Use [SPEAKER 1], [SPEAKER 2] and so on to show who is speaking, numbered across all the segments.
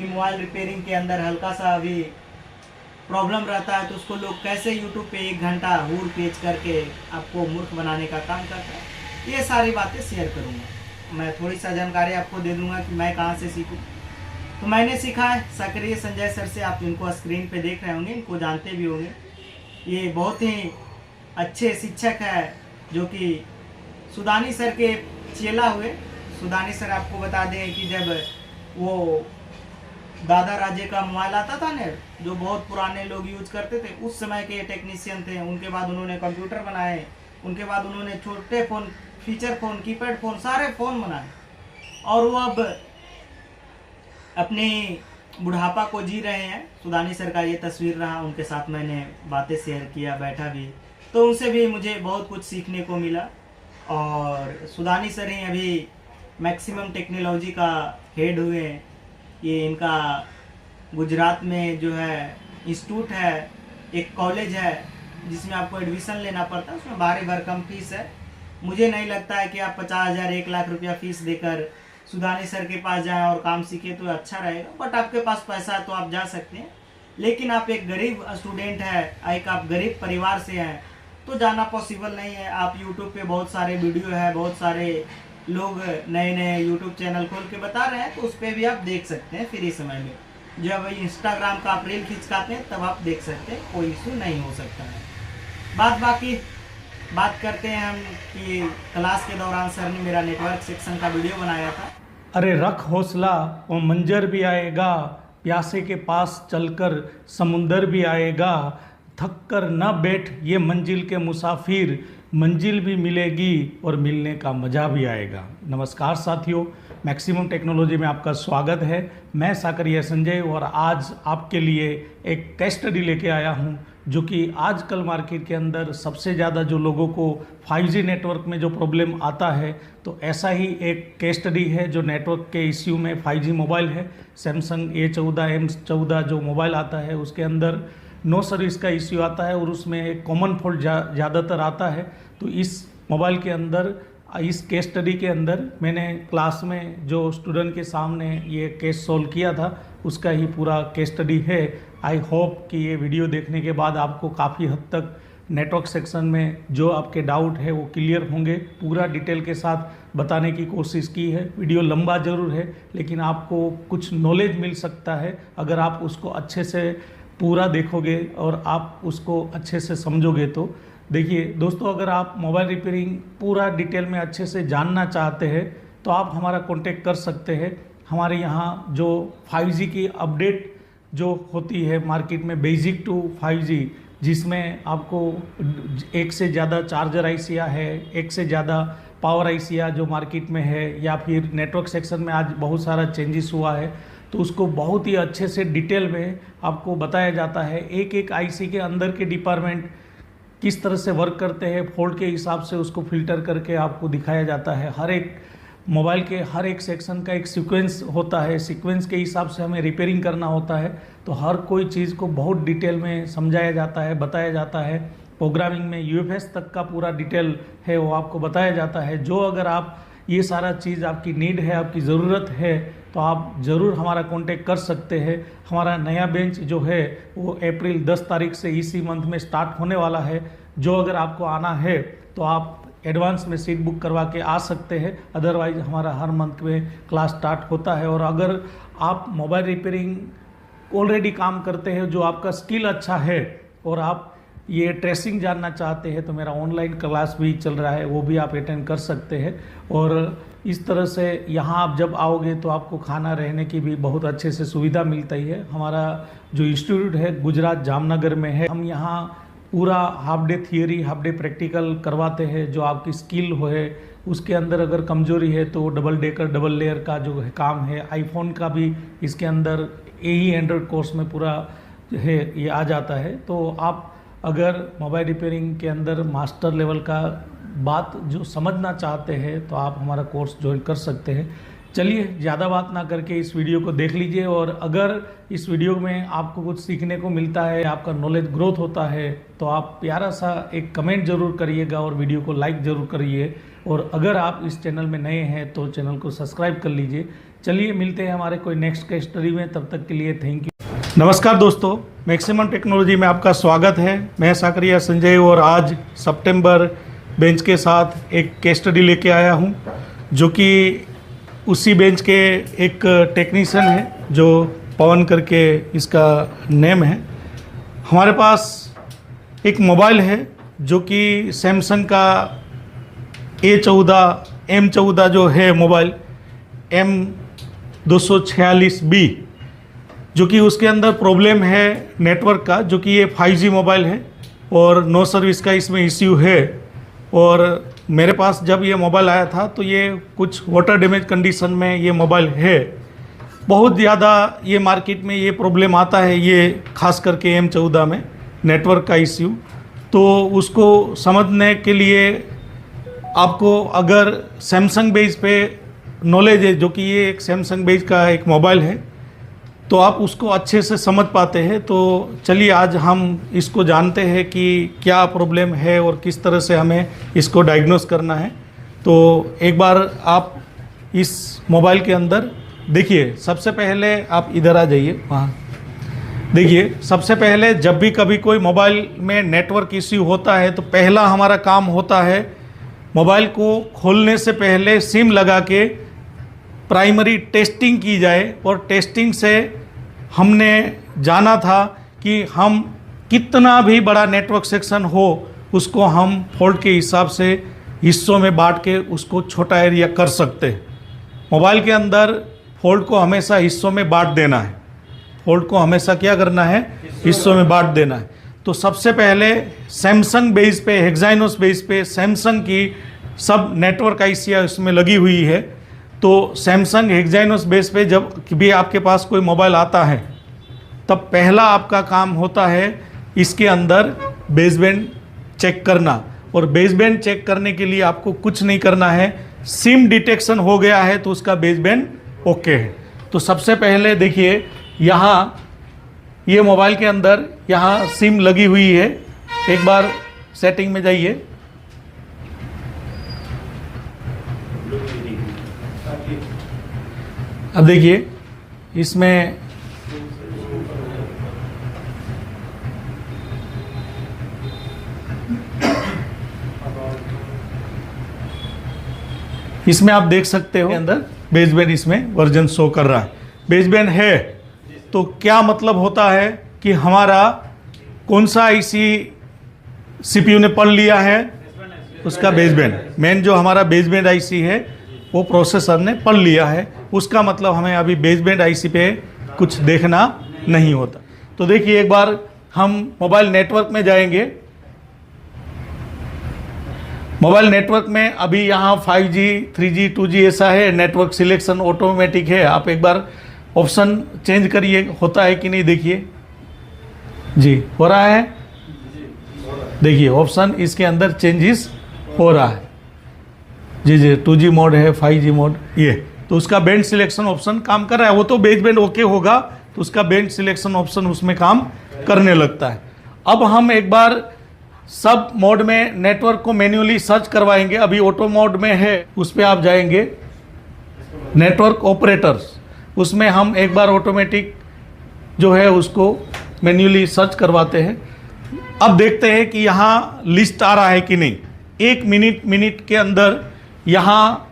[SPEAKER 1] Mobile repairing के अंदर हल्का सा भी प्रॉब्लम रहता है तो उसको लोग कैसे यूट्यूब पे 1 घंटा हूर पेच करके आपको मूर्ख बनाने का काम करता है, ये सारी बातें शेयर करूँगा। मैं थोड़ी सा जानकारी आपको दे दूँगा कि मैं कहाँ से सीखूँ। तो मैंने सीखा है सक्रिय संजय सर से। आप इनको स्क्रीन पे देख रहे होंगे, इनको जानते भी होंगे। ये बहुत ही अच्छे शिक्षक है जो कि सुदानी सर के चेला हुए। सुदानी सर आपको बता दें कि जब वो दादा राजे का मोबाइल आता था ना, जो बहुत पुराने लोग यूज करते थे, उस समय के टेक्नीशियन थे। उनके बाद उन्होंने कंप्यूटर बनाए, उनके बाद उन्होंने छोटे phone, feature phone, keypad phone, सारे फ़ोन बनाए और वो अब अपने बुढ़ापा को जी रहे हैं। सुदानी सर का ये तस्वीर रहा, उनके साथ मैंने बातें शेयर किया, बैठा भी, तो उनसे भी मुझे बहुत कुछ सीखने को मिला। और सुदानी सर ही अभी मैक्सिमम टेक्नोलॉजी का हेड हुए। ये इनका गुजरात में जो है इंस्टीट्यूट है, एक कॉलेज है जिसमें आपको एडमिशन लेना पड़ता है, उसमें भारी भरकम फीस है। मुझे नहीं लगता है कि आप 50,000 1 लाख रुपया फीस देकर सुदानी सर के पास जाएं और काम सीखें तो अच्छा रहेगा। बट आपके पास पैसा है तो आप जा सकते हैं, लेकिन आप एक गरीब स्टूडेंट है, एक आप गरीब परिवार से हैं तो जाना पॉसिबल नहीं है। आप यूट्यूब पे बहुत सारे वीडियो है, बहुत सारे लोग नए नए यूट्यूब चैनल खोल के बता रहे हैं, तो उस पर भी आप देख सकते हैं फ्री समय में। जब इंस्टाग्राम का आप रील खिंचकाते हैं तब आप देख सकते हैं, कोई इशू नहीं हो सकता है। बात करते हैं हम कि क्लास के दौरान सर ने मेरा नेटवर्क सेक्शन का वीडियो बनाया था।
[SPEAKER 2] अरे रख हौसला, वो मंजर भी आएगा, प्यासे के पास चलकर समुंदर भी आएगा, थक कर न बैठ ये मंजिल के मुसाफिर, मंजिल भी मिलेगी और मिलने का मज़ा भी आएगा। नमस्कार साथियों, मैक्सिमम टेक्नोलॉजी में आपका स्वागत है। मैं साकरिया संजय और आज आपके लिए एक केस स्टडी लेके आया हूं, जो कि आजकल मार्केट के अंदर सबसे ज़्यादा जो लोगों को 5G नेटवर्क में जो प्रॉब्लम आता है, तो ऐसा ही एक केस स्टडी है जो नेटवर्क के इश्यू में 5G मोबाइल है। सैमसंग A14 M14 जो मोबाइल आता है उसके अंदर नो सर्विस का इश्यू आता है और उसमें एक कॉमन फॉल्ट ज़्यादातर आता है। तो इस मोबाइल के अंदर, इस केस स्टडी के अंदर मैंने क्लास में जो स्टूडेंट के सामने ये केस सॉल्व किया था उसका ही पूरा केस स्टडी है। आई होप कि ये वीडियो देखने के बाद आपको काफ़ी हद तक नेटवर्क सेक्शन में जो आपके डाउट है वो क्लियर होंगे। पूरा डिटेल के साथ बताने की कोशिश की है। वीडियो लंबा ज़रूर है लेकिन आपको कुछ नॉलेज मिल सकता है अगर आप उसको अच्छे से पूरा देखोगे और आप उसको अच्छे से समझोगे। तो देखिए दोस्तों, अगर आप मोबाइल रिपेयरिंग पूरा डिटेल में अच्छे से जानना चाहते हैं तो आप हमारा कांटेक्ट कर सकते हैं। हमारे यहाँ जो 5G की अपडेट जो होती है मार्केट में, बेसिक टू 5G, जिसमें आपको एक से ज़्यादा चार्जर आईसियाँ है, एक से ज़्यादा पावर आईसियाँ जो मार्केट में है, या फिर नेटवर्क सेक्शन में आज बहुत सारा चेंजेस हुआ है, तो उसको बहुत ही अच्छे से डिटेल में आपको बताया जाता है। एक एक आईसी के अंदर के डिपार्टमेंट किस तरह से वर्क करते हैं, फॉल्ट के हिसाब से उसको फिल्टर करके आपको दिखाया जाता है। हर एक मोबाइल के हर एक सेक्शन का एक सीक्वेंस होता है, सीक्वेंस के हिसाब से हमें रिपेयरिंग करना होता है। तो हर कोई चीज़ को बहुत डिटेल में समझाया जाता है, बताया जाता है। प्रोग्रामिंग में UFS तक का पूरा डिटेल है वो आपको बताया जाता है। जो अगर आप ये सारा चीज़ आपकी नीड है, आपकी ज़रूरत है, तो आप ज़रूर हमारा कांटेक्ट कर सकते हैं। हमारा नया बेंच जो है वो अप्रैल 10 तारीख से इसी मंथ में स्टार्ट होने वाला है। जो अगर आपको आना है तो आप एडवांस में सीट बुक करवा के आ सकते हैं, अदरवाइज हमारा हर मंथ में क्लास स्टार्ट होता है। और अगर आप मोबाइल रिपेयरिंग ऑलरेडी काम करते हैं, जो आपका स्किल अच्छा है और आप ये ट्रेसिंग जानना चाहते हैं, तो मेरा ऑनलाइन क्लास भी चल रहा है, वो भी आप अटेंड कर सकते हैं। और इस तरह से यहाँ आप जब आओगे तो आपको खाना रहने की भी बहुत अच्छे से सुविधा मिलती है। हमारा जो इंस्टीट्यूट है गुजरात जामनगर में है। हम यहाँ पूरा half day theory, half day practical करवाते हैं। जो आपकी स्किल हो है उसके अंदर अगर कमजोरी है तो डबल डेकर, डबल लेयर का जो है काम है। आईफोन का भी इसके अंदर AE एंड्रॉयड कोर्स में पूरा है ये आ जाता है। तो आप अगर मोबाइल रिपेयरिंग के अंदर मास्टर लेवल का बात जो समझना चाहते हैं तो आप हमारा कोर्स ज्वाइन कर सकते हैं। चलिए ज़्यादा बात ना करके इस वीडियो को देख लीजिए, और अगर इस वीडियो में आपको कुछ सीखने को मिलता है, आपका नॉलेज ग्रोथ होता है, तो आप प्यारा सा एक कमेंट ज़रूर करिएगा और वीडियो को लाइक ज़रूर करिए। और अगर आप इस चैनल में नए हैं तो चैनल को सब्सक्राइब कर लीजिए। चलिए मिलते हैं हमारे कोई नेक्स्ट केस स्टडी में, तब तक के लिए थैंक यू। नमस्कार दोस्तों, मैक्सिमम टेक्नोलॉजी में आपका स्वागत है। मैं साकरिया संजय और आज सितंबर बेंच के साथ एक केस स्टडी लेके आया हूँ, जो कि उसी बेंच के एक टेक्नीशियन है जो पवन करके इसका नेम है। हमारे पास एक मोबाइल है जो कि सैमसंग का M14 जो है मोबाइल M246B, जो कि उसके अंदर प्रॉब्लम है नेटवर्क का, जो कि ये 5G मोबाइल है और नो सर्विस का इसमें इश्यू है। और मेरे पास जब ये मोबाइल आया था तो ये कुछ वाटर डैमेज कंडीशन में ये मोबाइल है। बहुत ज़्यादा ये मार्केट में ये प्रॉब्लम आता है, ये खास करके M14 में नेटवर्क का इश्यू। तो उसको समझने के लिए आपको अगर सैमसंग बेस पे नॉलेज है, जो कि ये एक सैमसंग बेस का एक मोबाइल है, तो आप उसको अच्छे से समझ पाते हैं। तो चलिए आज हम इसको जानते हैं कि क्या प्रॉब्लम है और किस तरह से हमें इसको डायग्नोस करना है। तो एक बार आप इस मोबाइल के अंदर देखिए, सबसे पहले आप इधर आ जाइए, वहाँ देखिए। सबसे पहले जब भी कभी कोई मोबाइल में नेटवर्क इश्यू होता है तो पहला हमारा काम होता है मोबाइल को खोलने से पहले सिम लगा के प्राइमरी टेस्टिंग की जाए। और टेस्टिंग से हमने जाना था कि हम कितना भी बड़ा नेटवर्क सेक्शन हो उसको हम फॉल्ट के हिसाब से हिस्सों में बांट के उसको छोटा एरिया कर सकते हैं। मोबाइल के अंदर फॉल्ट को हमेशा हिस्सों में बांट देना है। फॉल्ट को हमेशा क्या करना है, हिस्सों में बांट देना है। तो सबसे पहले सैमसंग बेस पे, हेक्साइनोस बेस पे सैमसंग की सब नेटवर्क आईसियाँ इसमें लगी हुई है। तो सैमसंग हेक्साइनोस बेस पे जब भी आपके पास कोई मोबाइल आता है तब पहला आपका काम होता है इसके अंदर बेसबैंड चेक करना। और बेसबैंड चेक करने के लिए आपको कुछ नहीं करना है, सिम डिटेक्शन हो गया है तो उसका बेसबैंड ओके है। तो सबसे पहले देखिए, यहाँ ये मोबाइल के अंदर यहाँ सिम लगी हुई है। एक बार सेटिंग में जाइए, अब देखिए इसमें आप देख सकते हो अंदर बेसबैंड इसमें वर्जन शो कर रहा है। बेसबैंड है तो क्या मतलब होता है कि हमारा कौन सा आईसी सीपीयू ने पढ़ लिया है, उसका बेसबैंड। मेन जो हमारा बेसबैंड आईसी है वो प्रोसेसर ने पढ़ लिया है। उसका मतलब हमें अभी बेसबैंड आईसी पे कुछ देखना नहीं होता। तो देखिए, एक बार हम मोबाइल नेटवर्क में जाएंगे। मोबाइल नेटवर्क में अभी यहाँ 5G 3G 2G ऐसा है, नेटवर्क सिलेक्शन ऑटोमेटिक है। आप एक बार ऑप्शन चेंज करिए, होता है कि नहीं देखिए जी, हो रहा है। देखिए ऑप्शन इसके अंदर चेंजेस हो रहा है जी 2G मोड है, 5G मोड ये। तो उसका बैंड सिलेक्शन ऑप्शन काम कर रहा है। वो तो बेस बैंड ओके होगा तो उसका बैंड सिलेक्शन ऑप्शन उसमें काम करने लगता है। अब हम एक बार सब मोड में नेटवर्क को मैन्युअली सर्च करवाएंगे। अभी ऑटो मोड में है, उस पर आप जाएंगे नेटवर्क ऑपरेटर्स, उसमें हम एक बार ऑटोमेटिक जो है उसको मैन्युअली सर्च करवाते हैं। अब देखते हैं कि यहाँ लिस्ट आ रहा है कि नहीं। 1 मिनट के अंदर यहाँ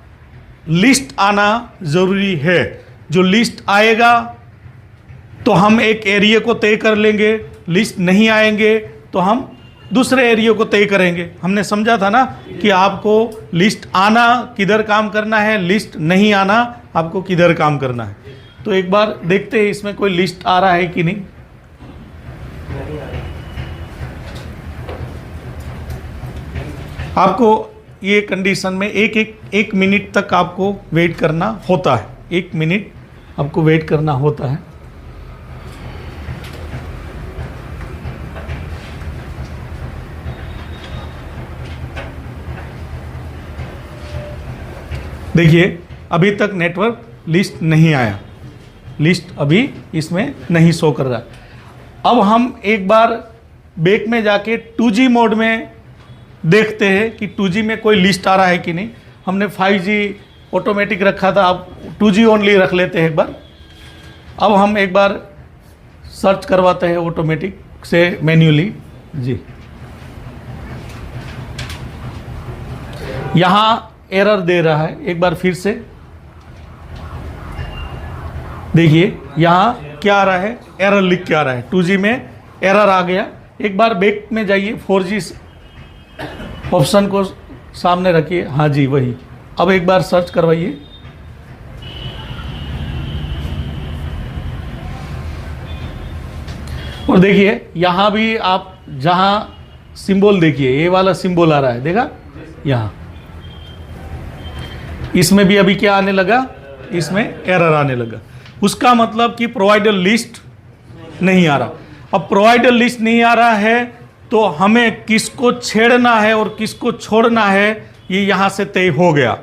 [SPEAKER 2] लिस्ट आना ज़रूरी है। जो लिस्ट आएगा तो हम एक एरिया को तय कर लेंगे, लिस्ट नहीं आएंगे तो हम दूसरे एरिया को तय करेंगे। हमने समझा था ना कि आपको लिस्ट आना किधर काम करना है, लिस्ट नहीं आना आपको किधर काम करना है। तो एक बार देखते हैं इसमें कोई लिस्ट आ रहा है कि नहीं। आपको ये कंडीशन में एक मिनट तक आपको वेट करना होता है। 1 मिनट आपको वेट करना होता है। देखिए अभी तक नेटवर्क लिस्ट नहीं आया, लिस्ट अभी इसमें नहीं शो कर रहा। अब हम एक बार बैक में जाके 2G मोड में देखते हैं कि 2G में कोई लिस्ट आ रहा है कि नहीं। हमने 5G ऑटोमेटिक रखा था, अब 2G ओनली रख लेते हैं एक बार। अब हम एक बार सर्च करवाते हैं ऑटोमेटिक से मैन्युअली जी। यहाँ एरर दे रहा है, एक बार फिर से देखिए यहाँ क्या आ रहा है, एरर लिख के आ रहा है, 2G में एरर आ गया। एक बार बैक में जाइए, 4G ऑप्शन को सामने रखिए, हाँ जी वही। अब एक बार सर्च करवाइए, और देखिए यहाँ भी आप जहाँ सिंबल देखिए, ये वाला सिंबल आ रहा है, देखा यहाँ, इसमें भी अभी क्या आने लगा, इसमें एरर आने लगा। उसका मतलब कि प्रोवाइडर लिस्ट नहीं आ रहा। अब प्रोवाइडर लिस्ट नहीं आ रहा है तो हमें किसको छेड़ना है और किसको छोड़ना है ये यहाँ से तय हो गया।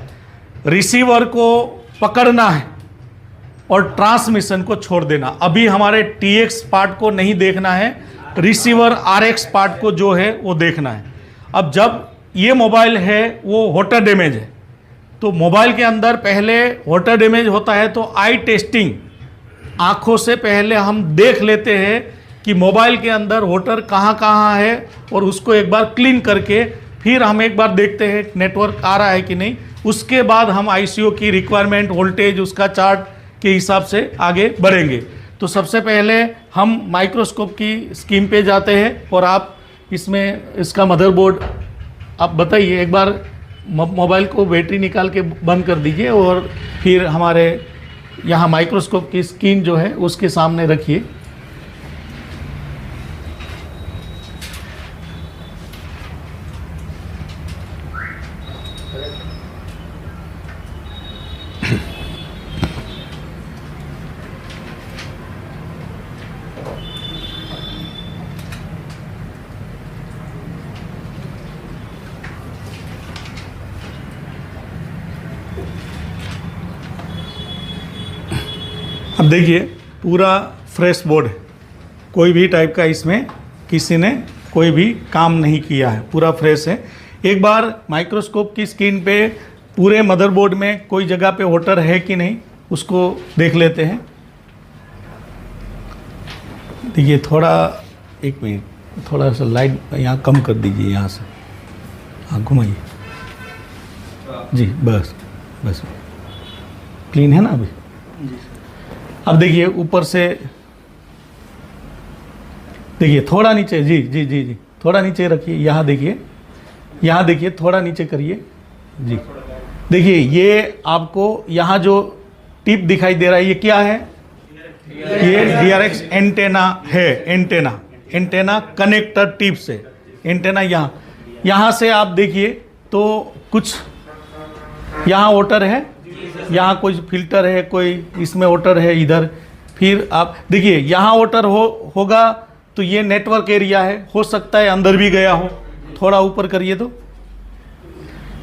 [SPEAKER 2] रिसीवर को पकड़ना है और ट्रांसमिशन को छोड़ देना। अभी हमारे TX पार्ट को नहीं देखना है, रिसीवर RX पार्ट को जो है वो देखना है। अब जब ये मोबाइल है वो वाटर डैमेज है, तो मोबाइल के अंदर पहले वाटर डैमेज होता है तो आई टेस्टिंग, आँखों से पहले हम देख लेते हैं कि मोबाइल के अंदर वाटर कहाँ कहाँ है, और उसको एक बार क्लीन करके फिर हम एक बार देखते हैं नेटवर्क आ रहा है कि नहीं। उसके बाद हम ICO की रिक्वायरमेंट, वोल्टेज, उसका चार्ट के हिसाब से आगे बढ़ेंगे। तो सबसे पहले हम माइक्रोस्कोप की स्कीम पे जाते हैं, और आप इसमें इसका मदरबोर्ड आप बताइए, एक बार मोबाइल को बैटरी निकाल के बंद कर दीजिए और फिर हमारे यहाँ माइक्रोस्कोप की स्क्रीन जो है उसके सामने रखिए। अब देखिए पूरा फ्रेश बोर्ड है, कोई भी टाइप का इसमें किसी ने कोई भी काम नहीं किया है, पूरा फ्रेश है। एक बार माइक्रोस्कोप की स्क्रीन पे पूरे मदरबोर्ड में कोई जगह पे वाटर है कि नहीं उसको देख लेते हैं। देखिए थोड़ा, एक मिनट, थोड़ा सा लाइट यहाँ कम कर दीजिए, यहाँ से हाँ घुमाइए जी, बस बस क्लीन है ना अभी। अब देखिए ऊपर से, देखिए थोड़ा नीचे, जी जी जी जी थोड़ा नीचे रखिए, यहाँ देखिए, यहाँ देखिए, थोड़ा नीचे करिए जी। देखिए ये आपको यहाँ जो टिप दिखाई दे रहा है ये क्या है, ये DRX एंटेना है, एंटेना कनेक्टर टिप से एंटेना यहाँ से आप देखिए तो कुछ यहाँ वाटर है, यहाँ कोई फिल्टर है, कोई इसमें वाटर है इधर। फिर आप देखिए यहाँ वाटर होगा तो ये नेटवर्क एरिया है, हो सकता है अंदर भी गया हो। थोड़ा ऊपर करिए तो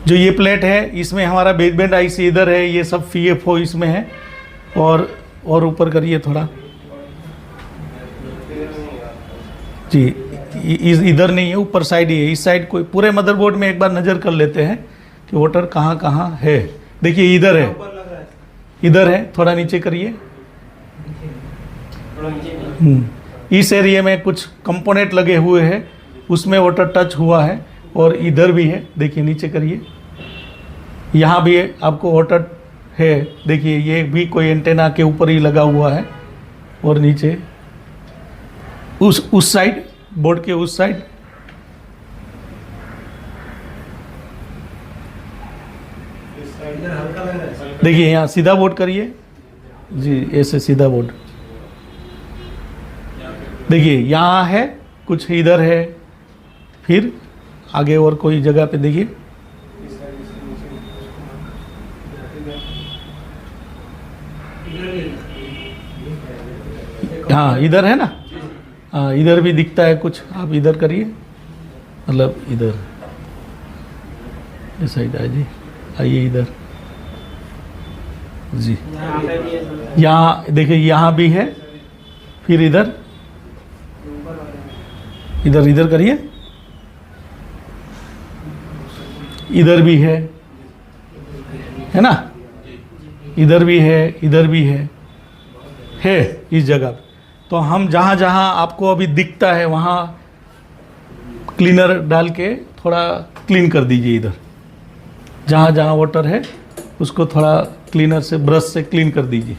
[SPEAKER 2] जो ये प्लेट है इसमें हमारा बेसबैंड IC इधर है, ये सब FFO इसमें है, और ऊपर करिए थोड़ा जी, इधर नहीं है, ऊपर साइड ही है, इस साइड कोई पूरे मदरबोर्ड में एक बार नज़र कर लेते हैं कि वाटर कहाँ कहाँ है। देखिए इधर है, इधर है, थोड़ा नीचे करिए। इस एरिया में कुछ कंपोनेंट लगे हुए हैं, उसमें वाटर टच हुआ है, और इधर भी है, देखिए नीचे करिए, यहाँ भी आपको वाटर है। देखिए ये भी कोई एंटेना के ऊपर ही लगा हुआ है, और नीचे उस साइड, बोर्ड के उस साइड देखिए, यहाँ सीधा बोर्ड करिए जी, ऐसे सीधा बोर्ड। देखिए यहाँ है कुछ, इधर है, फिर आगे और कोई जगह पे देखिए, हाँ इधर है ना, हाँ इधर भी दिखता है कुछ, आप इधर करिए, मतलब इधर इस साइड है जी, आइए इधर जी, यहाँ देखिए यहाँ भी है, फिर इधर इधर करिए, इधर भी है ना, इधर भी है इस जगह पे। तो हम जहाँ जहाँ आपको अभी दिखता है वहाँ क्लीनर डाल के थोड़ा क्लीन कर दीजिए। इधर जहाँ जहाँ वाटर है उसको थोड़ा क्लीनर से, ब्रश से क्लीन कर दीजिए।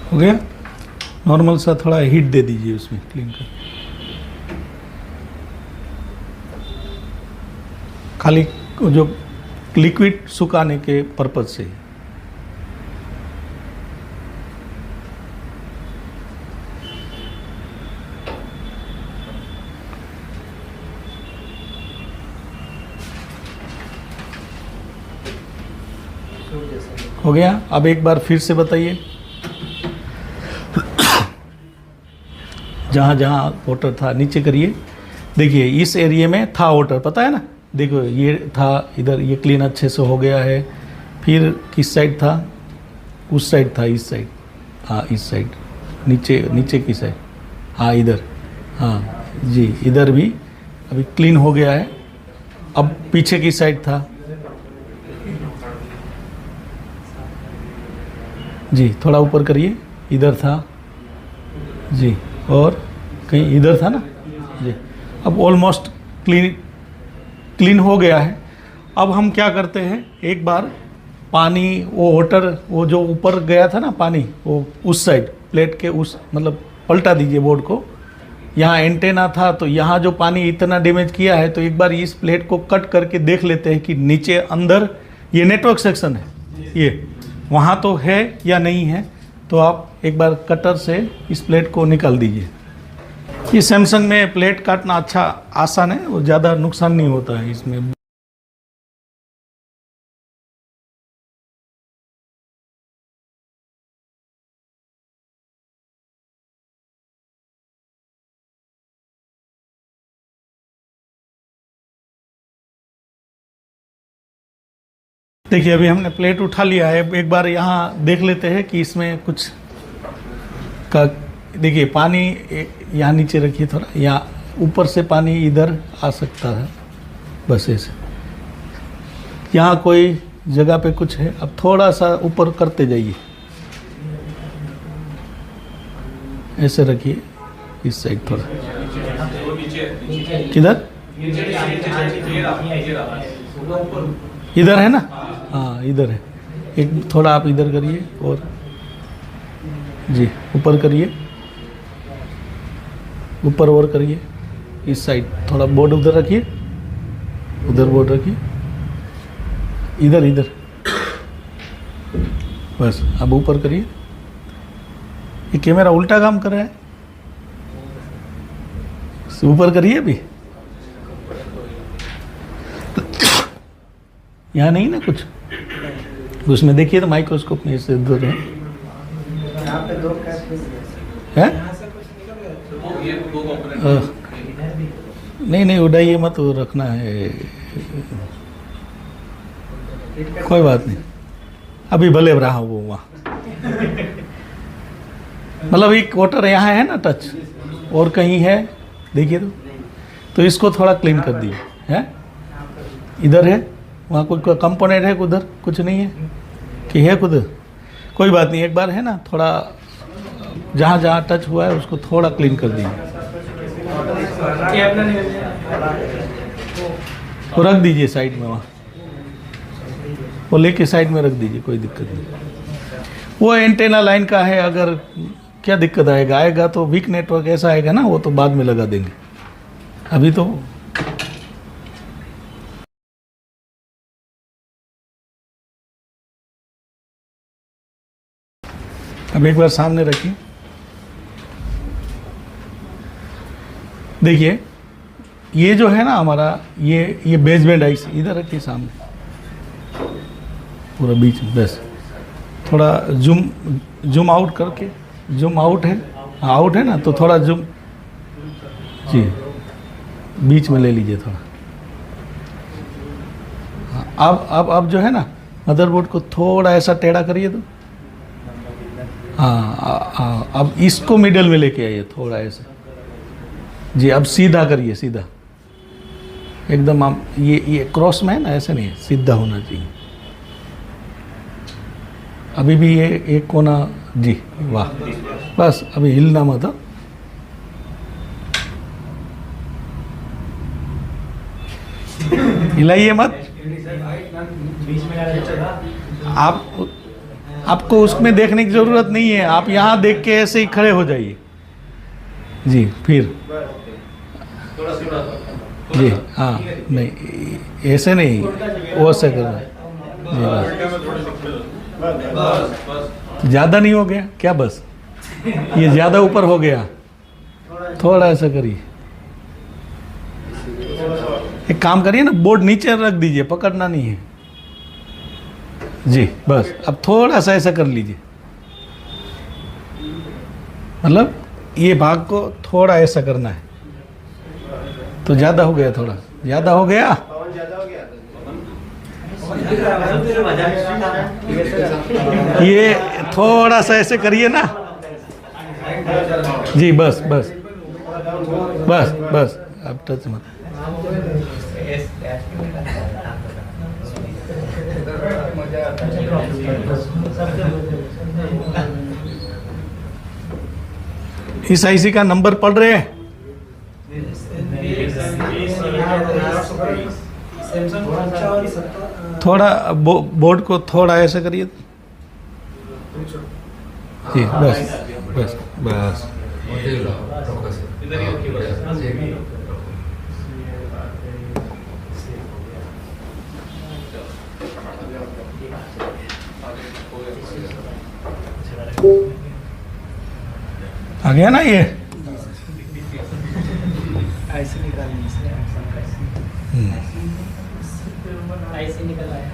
[SPEAKER 2] हो गया। नॉर्मल सा थोड़ा हीट दे दीजिए उसमें क्लीन कर, खाली जो लिक्विड सुखाने के पर्पज से। हो गया। अब एक बार फिर से बताइए, जहाँ जहाँ वाटर था नीचे करिए। देखिए इस एरिया में था वाटर, पता है ना, देखो ये था इधर, ये क्लीन अच्छे से हो गया है। फिर किस साइड था, उस साइड था, इस साइड, हाँ इस साइड, नीचे नीचे की साइड, हाँ इधर, हाँ जी इधर भी अभी क्लीन हो गया है। अब पीछे की साइड था जी, थोड़ा ऊपर करिए, इधर था जी, और कहीं इधर था ना जी। अब ऑलमोस्ट क्लीन हो गया है। अब हम क्या करते हैं, एक बार पानी, वो वाटर, वो जो ऊपर गया था ना पानी, वो उस साइड प्लेट के उस, मतलब पलटा दीजिए बोर्ड को। यहाँ एंटेना था तो यहाँ जो पानी इतना डैमेज किया है, तो एक बार इस प्लेट को कट करके देख लेते हैं कि नीचे अंदर ये नेटवर्क सेक्शन है, ये वहाँ तो है या नहीं है। तो आप एक बार कटर से इस प्लेट को निकाल दीजिए। ये सैमसंग में प्लेट काटना अच्छा आसान है, और ज़्यादा नुकसान नहीं होता है इसमें। देखिए अभी हमने प्लेट उठा लिया है। एक बार यहाँ देख लेते हैं कि इसमें कुछ का, देखिए पानी यहाँ नीचे रखिए थोड़ा, यहाँ ऊपर से पानी इधर आ सकता है, बस ऐसे। यहाँ कोई जगह पे कुछ है, अब थोड़ा सा ऊपर करते जाइए, ऐसे रखिए इस साइड थोड़ा। किधर, इधर है ना, हाँ इधर है। एक थोड़ा आप इधर करिए, और जी ऊपर करिए, ऊपर और करिए, इस साइड थोड़ा बोर्ड उधर रखिए, उधर बोर्ड रखिए, इधर इधर, बस अब ऊपर करिए। ये कैमरा उल्टा काम कर रहा है, ऊपर करिए अभी। यहाँ नहीं ना कुछ, उसमें देखिए तो माइक्रोस्कोप में इससे दूर है। नहीं नहीं उड़ाइए मत, वो रखना है, कोई बात नहीं, अभी भले रहा वो वहाँ। मतलब एक वाटर यहाँ है ना टच, और कहीं है देखिए तो इसको थोड़ा क्लीन कर दिए है। इधर है, वहाँ कोई कंपोनेंट है उधर, कुछ नहीं है कि है खुद, कोई बात नहीं। एक बार है ना, थोड़ा जहाँ जहाँ टच हुआ है उसको थोड़ा क्लीन कर दीजिए, वो रख दीजिए साइड में, वहाँ वो लेके साइड में रख दीजिए, कोई दिक्कत नहीं। वो एंटेना लाइन का है, अगर क्या दिक्कत आएगा तो वीक नेटवर्क ऐसा आएगा ना, वो तो बाद में लगा देंगे। अभी तो अब एक बार सामने रखिए, देखिए ये जो है ना हमारा ये बेसबैंड आईसी इधर रखिए सामने, पूरा बीच में, बस थोड़ा जूम आउट करके, जूम आउट है, आउट है ना, तो थोड़ा जूम, जी बीच में ले लीजिए थोड़ा। अब जो है ना मदरबोर्ड को थोड़ा ऐसा टेढ़ा करिए तो, हाँ अब इसको मिडल में लेके आइए थोड़ा ऐसे, जी अब सीधा करिए, सीधा एकदम। आप ये क्रॉस में है ना, ऐसे नहीं है, सीधा होना चाहिए। अभी भी ये एक कोना, जी वाह, बस अभी हिलना मत हो। हिलाइए मत, आपको उसमें देखने की ज़रूरत नहीं है, आप यहाँ देख के ऐसे ही खड़े हो जाइए। जी फिर जी हाँ, नहीं ऐसे नहीं, वो से करना जी, बस ज़्यादा नहीं हो गया क्या, बस ये ज़्यादा ऊपर हो गया, थोड़ा ऐसा करिए। एक काम करिए ना, बोर्ड नीचे रख दीजिए, पकड़ना नहीं है जी, बस अब थोड़ा सा ऐसा कर लीजिए, मतलब ये भाग को थोड़ा ऐसा करना है, तो ज़्यादा हो गया, थोड़ा ज़्यादा हो गया, ये थोड़ा सा ऐसे करिए ना जी, बस बस बस बस, अब टच मत। इस आईसी का नंबर पढ़ रहे हैं, थोड़ा बोर्ड को थोड़ा ऐसे करिए जी, बस बस बस, आ गया ना ये,
[SPEAKER 1] ऐसे निकालनी ऐसे निकल आया।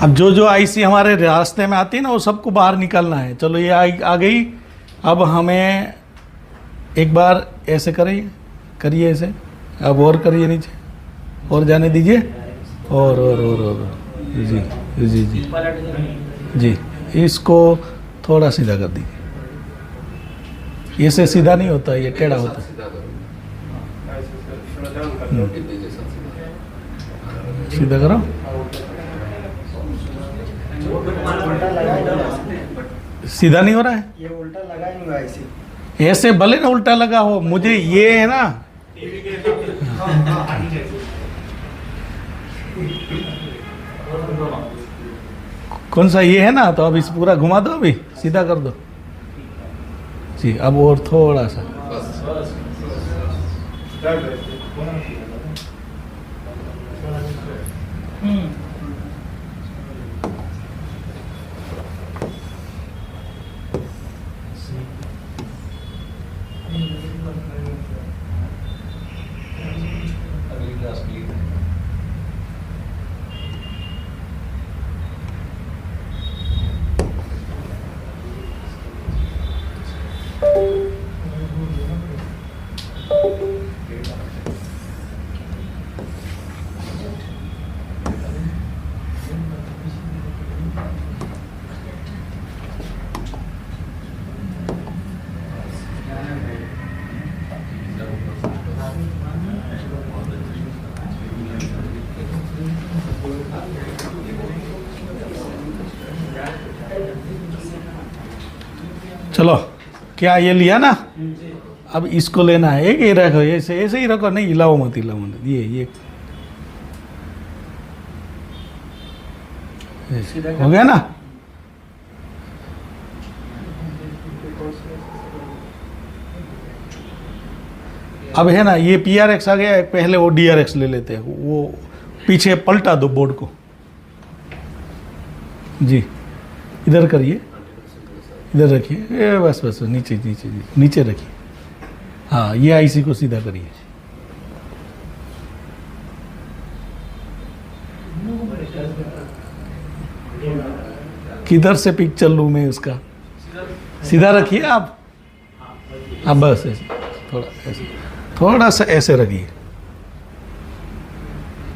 [SPEAKER 2] अब जो आईसी हमारे रास्ते में आती है ना, वो सबको बाहर निकालना है। चलो ये आ गई, अब हमें एक बार ऐसे करिए ऐसे, अब और करिए नीचे, और जाने दीजिए, और जी जी जी जी, इसको थोड़ा सीधा कर दीजिए, ऐसे सीधा नहीं होता, ये टेढ़ा होता है। सीधा करो, सीधा नहीं हो रहा है,
[SPEAKER 1] ये उल्टा लगा ही हुआ ऐसे।
[SPEAKER 2] ऐसे भले ना उल्टा लगा हो, मुझे ये है ना, कौन सा ये है ना, तो अब इस पूरा घुमा दो, अभी सीधा कर दो जी, अब और थोड़ा सा, चलो क्या ये लिया ना, अब इसको लेना है, एक ये रखो, ऐसे ऐसे ही रखो, नहीं हिलाओ मत, ये हो गया ना, अब है ना, ये PRX आ गया, पहले वो DRX ले लेते हैं, वो पीछे पलटा दो बोर्ड को जी, इधर करिए, इधर रखिए, बस बस नीचे नीचे नीचे रखिए, हाँ ये IC को सीधा करिए। किधर से पिक्चर लूँ मैं उसका, सीधा रखिए आप, हाँ बस ऐसे थोड़ा सा ऐसे रखिए।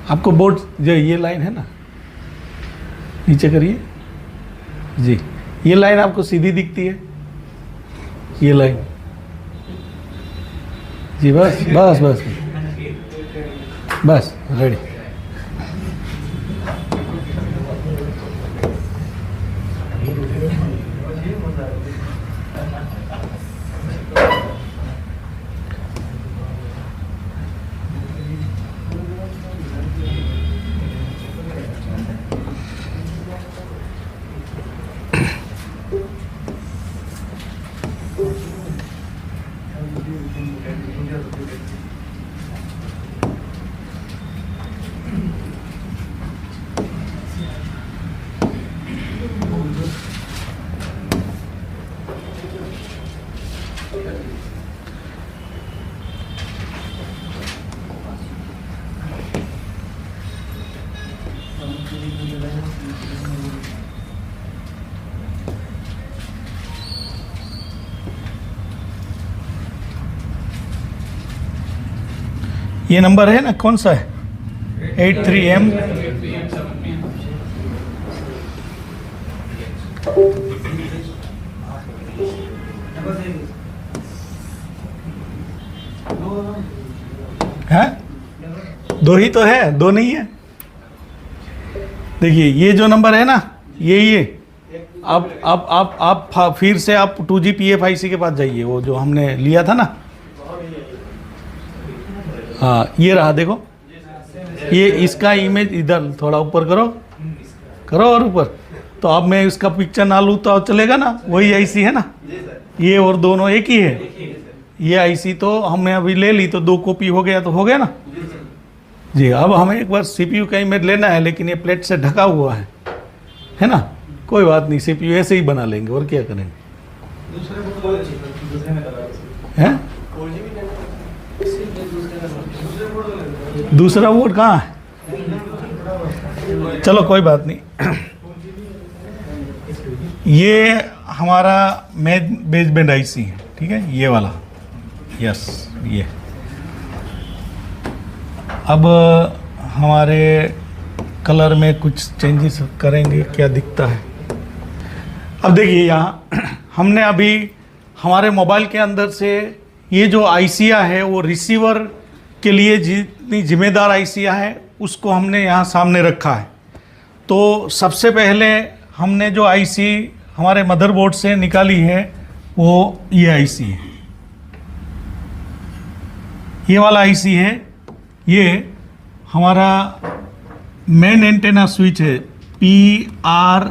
[SPEAKER 2] आपको बोर्ड जो ये लाइन है ना, नीचे करिए जी, ये लाइन आपको सीधी दिखती है, ये लाइन जी, बस बस बस बस रेडी। ये नंबर है ना, कौन सा है, 83M है, दो ही तो है, दो नहीं है। देखिए ये जो नंबर है ना, ये अब आप फिर से आप 2G PFIC के पास जाइए, वो जो हमने लिया था ना, हाँ ये रहा, देखो ये इसका इमेज इधर थोड़ा ऊपर करो, करो और ऊपर, तो अब मैं इसका पिक्चर ना लूँ तो चलेगा ना, वही IC है ना, ये और दोनों एक ही है। ये IC तो हमने अभी ले ली तो 2 कॉपी हो गया, तो हो गया ना जी। अब हमें एक बार CPU का इमेज लेना है, लेकिन ये प्लेट से ढका हुआ है ना, कोई बात नहीं, CPU ऐसे ही बना लेंगे, और क्या करेंगे हैं। दूसरा बोर्ड कहाँ है, चलो कोई बात नहीं। ये हमारा बेसबैंड IC है, ठीक है, ये वाला, यस ये। अब हमारे कलर में कुछ चेंजेस करेंगे, क्या दिखता है। अब देखिए यहाँ हमने अभी हमारे मोबाइल के अंदर से ये जो IC है, वो रिसीवर के लिए जितनी जिम्मेदार IC है उसको हमने यहाँ सामने रखा है। तो सबसे पहले हमने जो IC हमारे मदरबोर्ड से निकाली है वो ये IC है, ये वाला IC है। ये हमारा मेन एंटेना स्विच है, PRXANT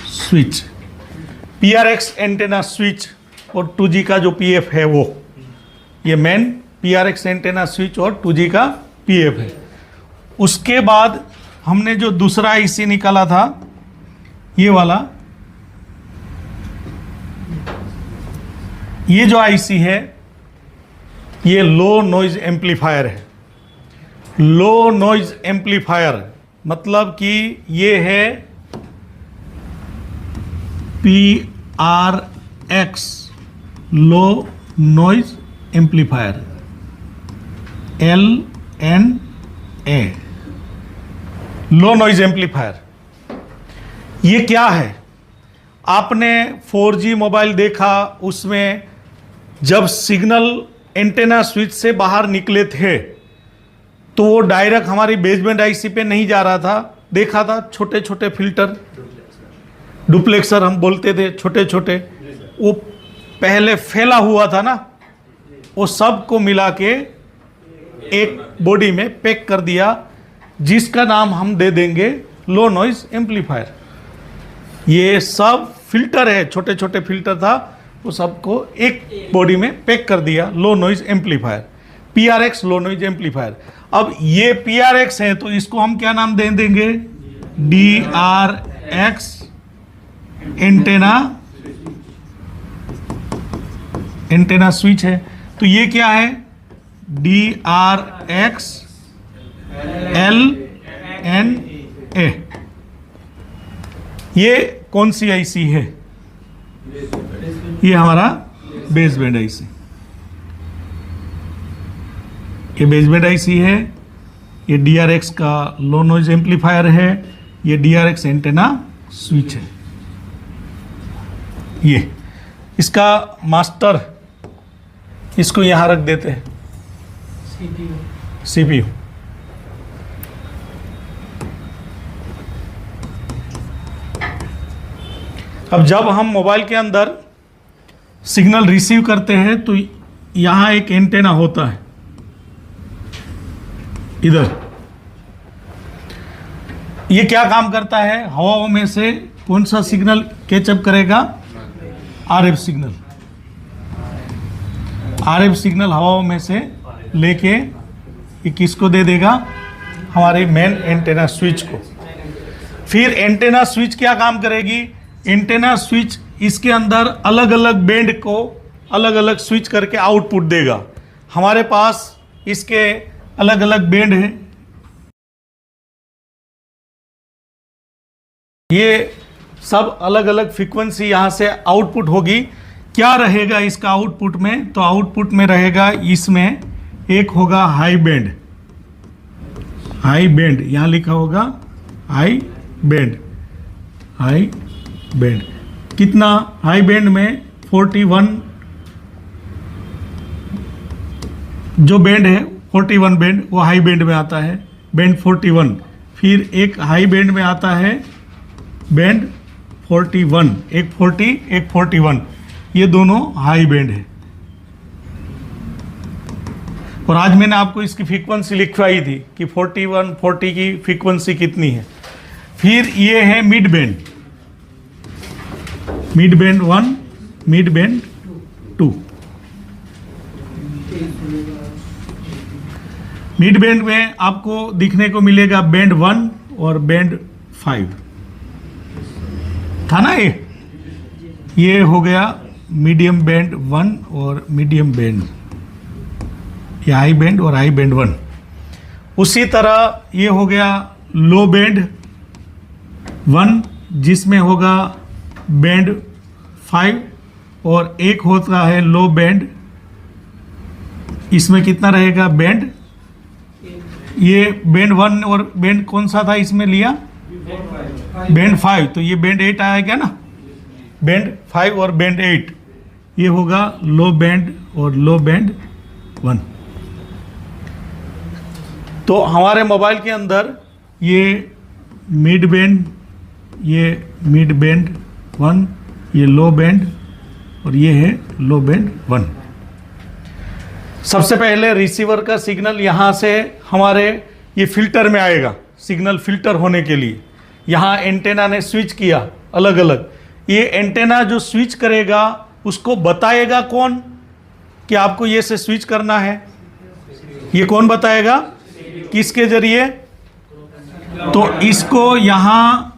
[SPEAKER 2] switch, PRX antenna switch और 2G का जो PF है वो, ये मेन PRX एंटेना स्विच और 2G का PF है। उसके बाद हमने जो दूसरा IC निकाला था, ये वाला, ये जो IC है ये लो नॉइज एम्पलीफायर है। लो नॉइज एम्पलीफायर मतलब कि ये है PRX लो नॉइज एम्पलीफायर, LNA लो नॉइज एम्पलीफायर। ये क्या है, आपने 4G मोबाइल देखा, उसमें जब सिग्नल एंटेना स्विच से बाहर निकले थे तो वो डायरेक्ट हमारी बेसबैंड IC पे नहीं जा रहा था, देखा था छोटे छोटे फिल्टर, डुप्लेक्सर हम बोलते थे, छोटे छोटे, वो पहले फैला हुआ था ना, वो सब को मिला के एक बॉडी में पैक कर दिया, जिसका नाम हम दे देंगे लो नॉइज एम्पलीफायर। ये सब फिल्टर है, छोटे छोटे फिल्टर था, वो सबको एक बॉडी में पैक कर दिया, लो नॉइज एम्पलीफायर, PRX लो नॉइज एम्पलीफायर। अब ये PRX है तो इसको हम क्या नाम दे देंगे, DRX एंटेना स्विच है। तो ये क्या है, DRX LNA। ये कौन सी आईसी है, ये हमारा बेसबैंड आईसी, ये बेसबैंड आईसी है, ये DRX का लो नॉइज एम्पलीफायर है, ये DRX एंटेना स्विच है। ये इसका मास्टर, इसको यहां रख देते हैं, CPU। अब जब हम मोबाइल के अंदर सिग्नल रिसीव करते हैं तो यहां एक एंटेना होता है, इधर। ये क्या काम करता है, हवाओं में से कौन सा सिग्नल कैचअप करेगा, RF सिग्नल। RF सिग्नल हवाओं में से लेके ये किसको दे देगा, हमारे मेन एंटेना स्विच को। फिर एंटेना स्विच क्या काम करेगी, एंटेना स्विच इसके अंदर अलग अलग बैंड को अलग अलग स्विच करके आउटपुट देगा। हमारे पास इसके अलग अलग बैंड है, ये सब अलग अलग फ्रीक्वेंसी यहाँ से आउटपुट होगी। क्या रहेगा इसका आउटपुट में, तो आउटपुट में रहेगा, इसमें एक होगा हाई बैंड, हाई बैंड यहाँ लिखा होगा, हाई बैंड, हाई बैंड। कितना, हाई बैंड में 41 जो बैंड है, 41 बैंड वो हाई बैंड में आता है, बैंड 41। फिर एक हाई बैंड में आता है बैंड 41, एक 40 एक 41, ये दोनों हाई बैंड है। और आज मैंने आपको इसकी फ्रीक्वेंसी लिखवाई थी कि 41 40 की फ्रीक्वेंसी कितनी है। फिर ये है mid band, mid band 1, mid band 2। Mid band में आपको दिखने को मिलेगा बैंड 1 और बैंड 5 था ना। ये हो गया मीडियम बैंड 1 और मीडियम बैंड, ये हाई बैंड और हाई बैंड 1। उसी तरह ये हो गया लो बैंड 1 जिसमें होगा बैंड 5, और एक होता है लो बैंड, इसमें कितना रहेगा बैंड, ये बैंड 1 और बैंड कौन सा था इसमें लिया, बैंड 5, तो ये बैंड 8 आएगा ना, बैंड 5 और बैंड 8, ये होगा लो बैंड और लो बैंड 1। तो हमारे मोबाइल के अंदर ये मिड बैंड, ये मिड बैंड 1, ये लो बैंड और ये है लो बैंड 1। सबसे पहले रिसीवर का सिग्नल यहाँ से हमारे ये फिल्टर में आएगा, सिग्नल फिल्टर होने के लिए यहाँ एंटेना ने स्विच किया अलग अलग। ये एंटेना जो स्विच करेगा उसको बताएगा कौन कि आपको ये से स्विच करना है, ये कौन बताएगा, किसके जरिए, तो इसको यहाँ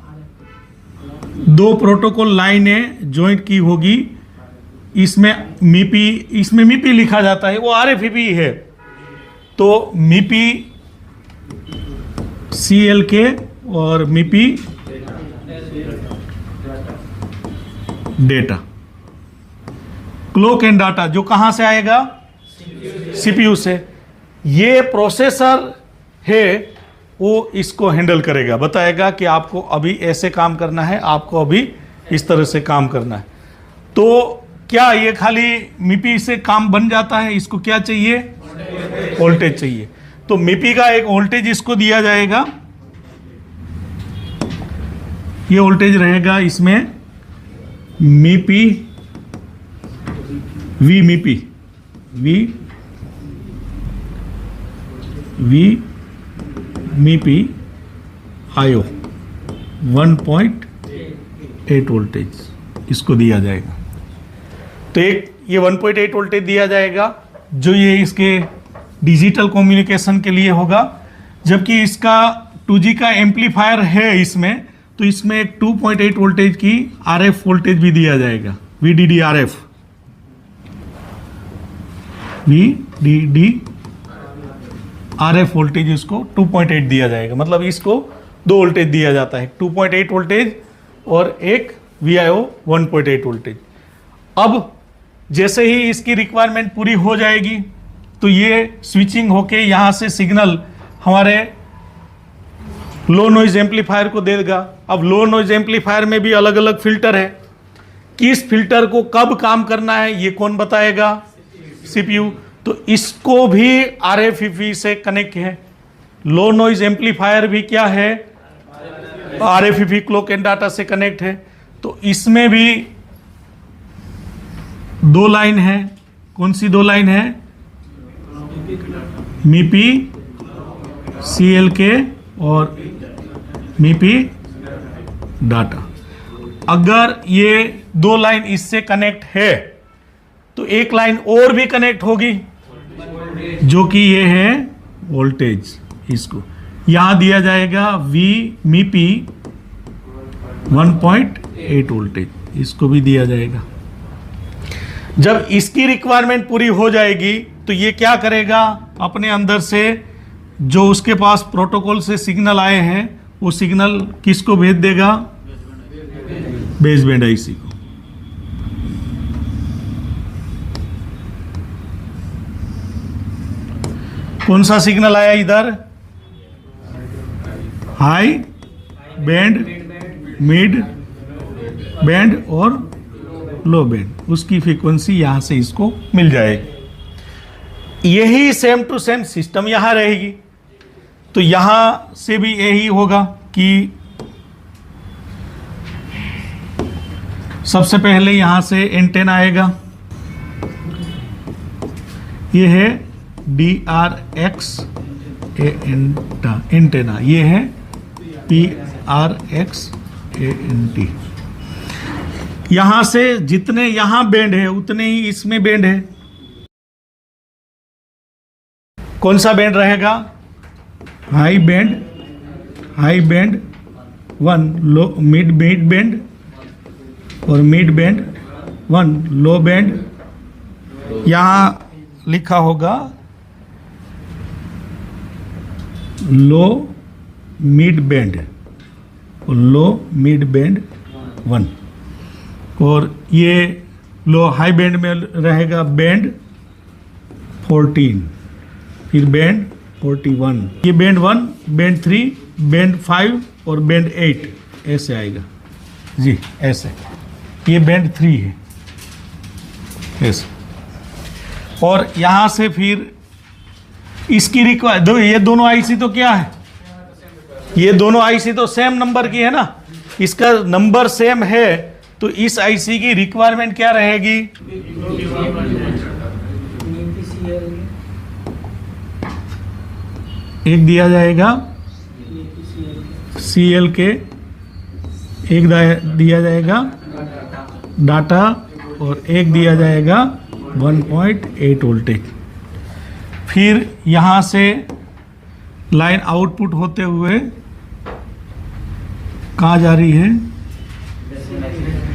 [SPEAKER 2] 2 प्रोटोकॉल लाइनें ज्वाइंट की होगी, इसमें MIPI लिखा जाता है, वो RFIP है, तो MIPI CLK और MIPI data, clock and data जो कहां से आएगा, CPU से। ये प्रोसेसर है वो इसको हैंडल करेगा, बताएगा कि आपको अभी ऐसे काम करना है, आपको अभी इस तरह से काम करना है। तो क्या ये खाली MIPI से काम बन जाता है, इसको क्या चाहिए, वोल्टेज चाहिए। तो MIPI का एक वोल्टेज इसको दिया जाएगा, ये वोल्टेज रहेगा इसमें MIPI MIPI IO 1.8 वोल्टेज इसको दिया जाएगा। तो एक ये 1.8 वोल्टेज दिया जाएगा जो ये इसके डिजिटल कम्युनिकेशन के लिए होगा, जबकि इसका 2G का एम्पलीफायर है इसमें, तो इसमें एक 2.8 वोल्टेज की RF वोल्टेज भी दिया जाएगा, VDD RF वोल्टेज इसको 2.8 दिया जाएगा। मतलब इसको 2 वोल्टेज दिया जाता है, 2.8 वोल्टेज और एक VIO 1.8 वोल्टेज। अब जैसे ही इसकी रिक्वायरमेंट पूरी हो जाएगी तो ये स्विचिंग होके यहाँ से सिग्नल हमारे लो नॉइज एम्पलीफायर को देगा। अब लो नॉइज एम्पलीफायर में भी अलग अलग फिल्टर है, किस फिल्टर को कब काम करना है ये कौन बताएगा? CPU। तो इसको भी RFEV से कनेक्ट है। लो नॉइज एम्पलीफायर भी क्या है? RFEV क्लॉक एंड डाटा से कनेक्ट है। तो इसमें भी 2 लाइन है। कौन सी 2 लाइन है? MIPI CLK और MIPI डाटा। अगर ये 2 लाइन इससे कनेक्ट है तो एक लाइन और भी कनेक्ट होगी जो कि ये है वोल्टेज। इसको यहां दिया जाएगा MIPI 1.8 वोल्टेज, इसको भी दिया जाएगा। जब इसकी रिक्वायरमेंट पूरी हो जाएगी तो ये क्या करेगा? अपने अंदर से जो उसके पास प्रोटोकॉल से सिग्नल आए हैं वो सिग्नल किसको भेज देगा? बेसबैंड IC को। कौन सा सिग्नल आया इधर? हाई बैंड, मिड बैंड और लो बैंड, उसकी फ्रीक्वेंसी यहां से इसको मिल जाएगी। यही सेम टू सेम सिस्टम यहां रहेगी। तो यहां से भी यही होगा कि सबसे पहले यहां से एंटेना आएगा, ये है DRX एंटेना, ये है PRX ANT। यहां से जितने यहां बैंड है उतने ही इसमें बैंड है। कौन सा बैंड रहेगा? हाई बैंड 1, लो मिड बैंड और मिड बैंड 1, लो बैंड यहां लिखा होगा लो मिड बैंड और लो मिड बैंड 1, और ये लो हाई बैंड में रहेगा बैंड 14, फिर बैंड 41, ये बैंड 1, बैंड 3, बैंड 5 और बैंड 8 ऐसे आएगा जी, ऐसे। ये बैंड 3 है ऐसे। और यहाँ से फिर इसकी ये दोनों आईसी तो क्या है? ये दोनों आईसी तो सेम नंबर की है ना, इसका नंबर सेम है, तो इस आईसी की रिक्वायरमेंट क्या रहेगी? एक दिया जाएगा CLK, एक दिया जाएगा डाटा और एक दिया जाएगा 1.8 वोल्टेज। फिर यहाँ से लाइन आउटपुट होते हुए कहाँ जा रही है?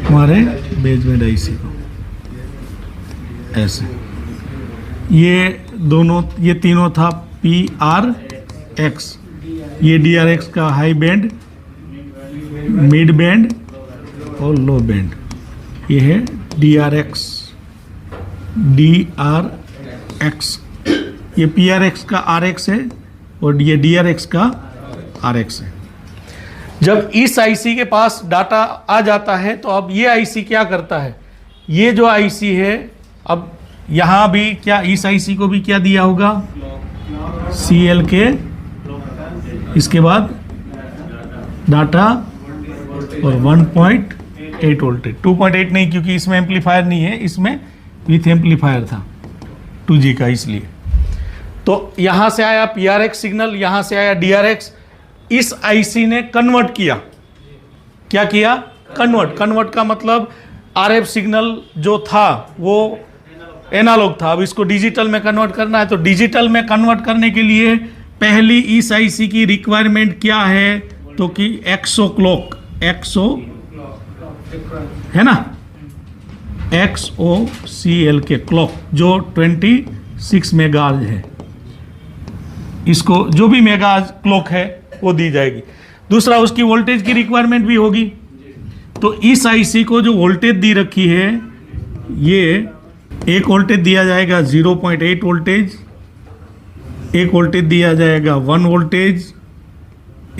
[SPEAKER 2] हमारे बेसबैंड IC को ऐसे। ये तीनों था PRX, ये DRX का हाई बैंड, मिड बैंड और लो बैंड। ये है DRX, ये PRX का RX है और ये DRX का RX है। जब इस IC के पास डाटा आ जाता है तो अब ये IC क्या करता है? ये जो IC है, अब यहाँ भी क्या इस IC को भी क्या दिया होगा? CLK, इसके बाद डाटा और 1.8 वोल्टेज, 2.8 नहीं क्योंकि इसमें एम्पलीफायर नहीं है, इसमें विथ एम्पलीफायर था 2G का, इसलिए। तो यहाँ से आया PRX सिग्नल, यहाँ से आया DRX। इस IC ने कन्वर्ट किया, क्या किया? कन्वर्ट का मतलब RF सिग्नल जो था वो एनालॉग था, अब इसको डिजिटल में कन्वर्ट करना है। तो डिजिटल में कन्वर्ट करने के लिए पहली इस आईसी की रिक्वायरमेंट क्या है, तो कि एक्सो क्लॉक, एक्सो है ना, XOCL के क्लॉक जो 26 मेगाहर्ट्ज है, इसको जो भी मेगाहर्ट्ज क्लॉक है वो दी जाएगी। दूसरा उसकी वोल्टेज की रिक्वायरमेंट भी होगी। तो इस आईसी को जो वोल्टेज दी रखी है, ये एक वोल्टेज दिया जाएगा 0.8 वोल्टेज, एक वोल्टेज दिया जाएगा 1 वोल्टेज,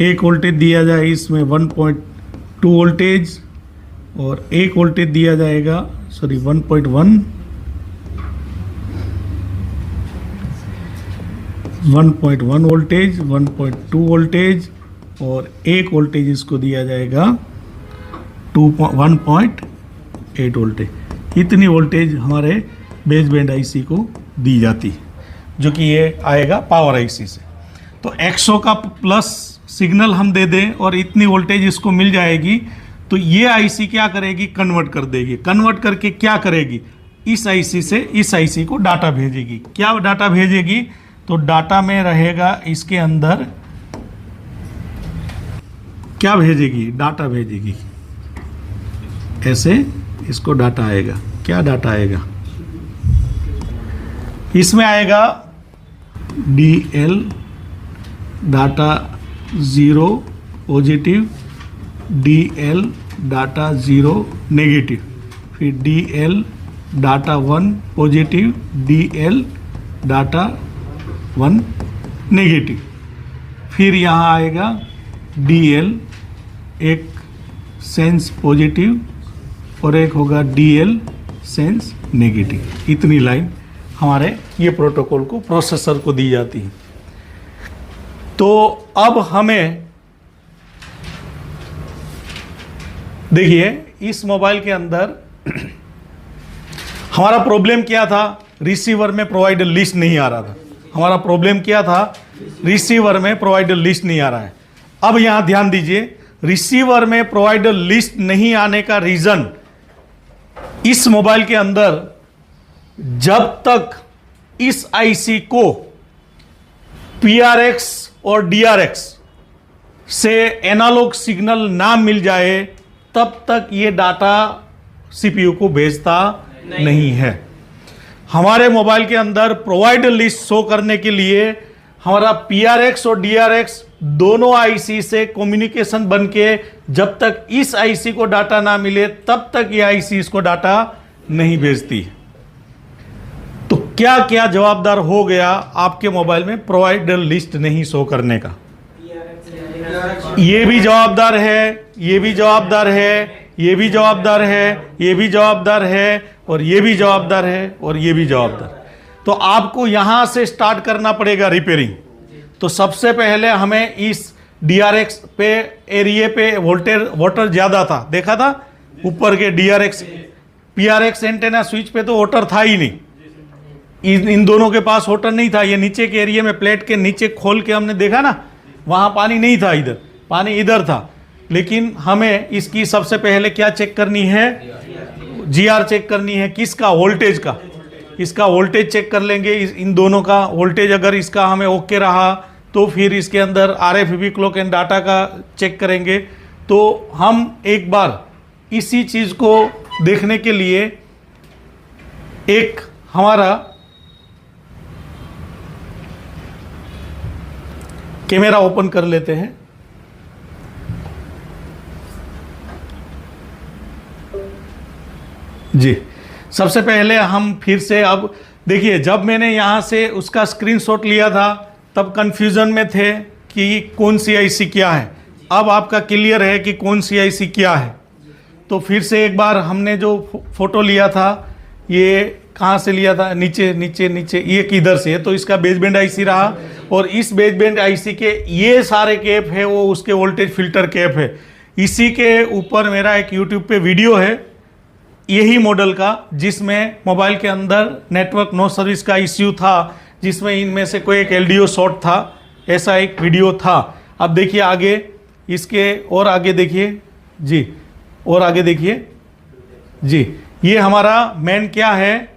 [SPEAKER 2] एक वोल्टेज दिया जाए इसमें 1.2 वोल्टेज, और एक वोल्टेज दिया जाएगा 1.1, 1.1 वोल्टेज, 1.2 वोल्टेज, और एक वोल्टेज इसको दिया जाएगा 1.8 वोल्टेज। इतनी वोल्टेज हमारे बेस बैंड आईसी को दी जाती है, जो कि ये आएगा पावर आईसी से। तो 100 का प्लस सिग्नल हम दे दें और इतनी वोल्टेज इसको मिल जाएगी, तो ये आईसी क्या करेगी, कन्वर्ट कर देगी। कन्वर्ट करके क्या करेगी, इस आईसी से इस आईसी को डाटा भेजेगी। क्या डाटा भेजेगी, तो डाटा में रहेगा इसके अंदर क्या भेजेगी, डाटा भेजेगी। ऐसे इसको डाटा आएगा। क्या डाटा आएगा, इसमें आएगा DL data 0 positive, DL data 0 negative, फिर DL data 1 positive, DL data 1 negative, फिर यहाँ आएगा DL एक सेंस पॉजिटिव और एक होगा DL सेंस नेगेटिव। इतनी लाइन हमारे ये प्रोटोकॉल को प्रोसेसर को दी जाती है। तो अब हमें देखिए इस मोबाइल के अंदर हमारा प्रॉब्लम क्या था, रिसीवर में प्रोवाइडर लिस्ट नहीं आ रहा था। हमारा प्रॉब्लम क्या था, रिसीवर में प्रोवाइडर लिस्ट नहीं आ रहा है। अब यहां ध्यान दीजिए, रिसीवर में प्रोवाइडर लिस्ट नहीं आने का रीजन, इस मोबाइल के अंदर जब तक इस आईसी को PRX और DRX से एनालॉग सिग्नल ना मिल जाए, तब तक ये डाटा सीपीयू को भेजता नहीं है। हमारे मोबाइल के अंदर प्रोवाइडर लिस्ट शो करने के लिए हमारा PRX और DRX दोनों आईसी से कम्युनिकेशन बन के जब तक इस आईसी को डाटा ना मिले तब तक ये आईसी इसको डाटा नहीं भेजती। तो क्या क्या जवाबदार हो गया आपके मोबाइल में प्रोवाइडर लिस्ट नहीं शो करने का? ये भी जवाबदार है, ये भी जवाबदार है, ये भी जवाबदार है, ये भी जवाबदार है, और ये भी जवाबदार है, और ये भी जवाबदार। तो आपको यहां से स्टार्ट करना पड़ेगा रिपेयरिंग। तो सबसे पहले हमें इस DRX पे एरिया पे वोटर ज्यादा था, देखा था ऊपर के DRX PRX एंटेना स्विच पे तो वोटर था ही नहीं, इन दोनों के पास वोटर नहीं था। ये नीचे के एरिया में प्लेट के नीचे खोल के हमने देखा ना, वहां पानी नहीं था, इधर पानी इधर था। लेकिन हमें इसकी सबसे पहले क्या चेक करनी है, GR चेक करनी है, किसका, वोल्टेज का। इसका वोल्टेज चेक कर लेंगे, इन दोनों का वोल्टेज अगर इसका हमें ओके रहा तो फिर इसके अंदर RFIB क्लॉक एंड डाटा का चेक करेंगे। तो हम एक बार इसी चीज को देखने के लिए एक हमारा कैमरा ओपन कर लेते हैं। जी, सबसे पहले हम फिर से, अब देखिए जब मैंने यहाँ से उसका स्क्रीनशॉट लिया था तब कंफ्यूजन में थे कि कौन सी आईसी क्या है। अब आपका क्लियर है कि कौन सी आईसी क्या है। तो फिर से एक बार हमने जो फोटो लिया था, ये कहाँ से लिया था, नीचे नीचे नीचे, ये किधर से है, तो इसका बेसबैंड आईसी रहा। और इस बेसबैंड आईसी के ये सारे कैप है वो उसके वोल्टेज फिल्टर कैप है। इसी के ऊपर मेरा एक यूट्यूब पे वीडियो है यही मॉडल का, जिसमें मोबाइल के अंदर नेटवर्क नो सर्विस का इश्यू था, जिसमें इनमें से कोई एक LDO शॉर्ट था, ऐसा एक वीडियो था। अब देखिए आगे, इसके और आगे देखिए जी, और आगे देखिए जी, ये हमारा मेन क्या है,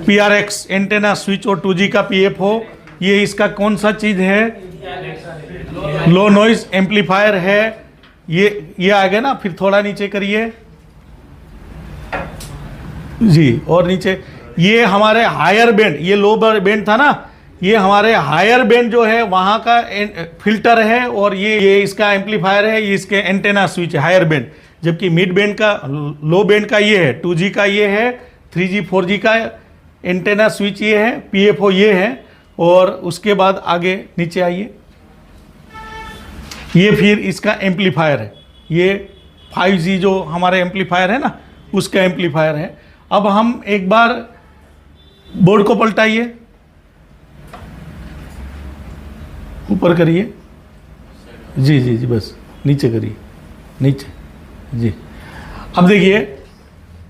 [SPEAKER 2] PRX एंटेना स्विच और 2G का PFO। ये इसका कौन सा चीज है, लो नॉइज एम्पलीफायर है। ये आ गया ना, फिर थोड़ा नीचे करिए जी, और नीचे ये हमारे हायर बैंड, ये लो बैंड था ना, ये हमारे हायर बैंड जो है वहां का फिल्टर है, और ये इसका एम्पलीफायर है, ये इसके एंटेना स्विच है हायर बैंड। जबकि मिड बैंड का, लो बैंड का ये है, 2G का ये है, 3G 4G का एंटेना स्विच ये है, PFO ये है। और उसके बाद आगे नीचे आइए, ये फिर इसका एम्पलीफायर है, ये 5G जो हमारे एम्पलीफायर है ना, उसका एम्पलीफायर है। अब हम एक बार बोर्ड को पलटाइए, ऊपर करिए जी जी जी, बस नीचे करिए, नीचे जी। अब देखिए,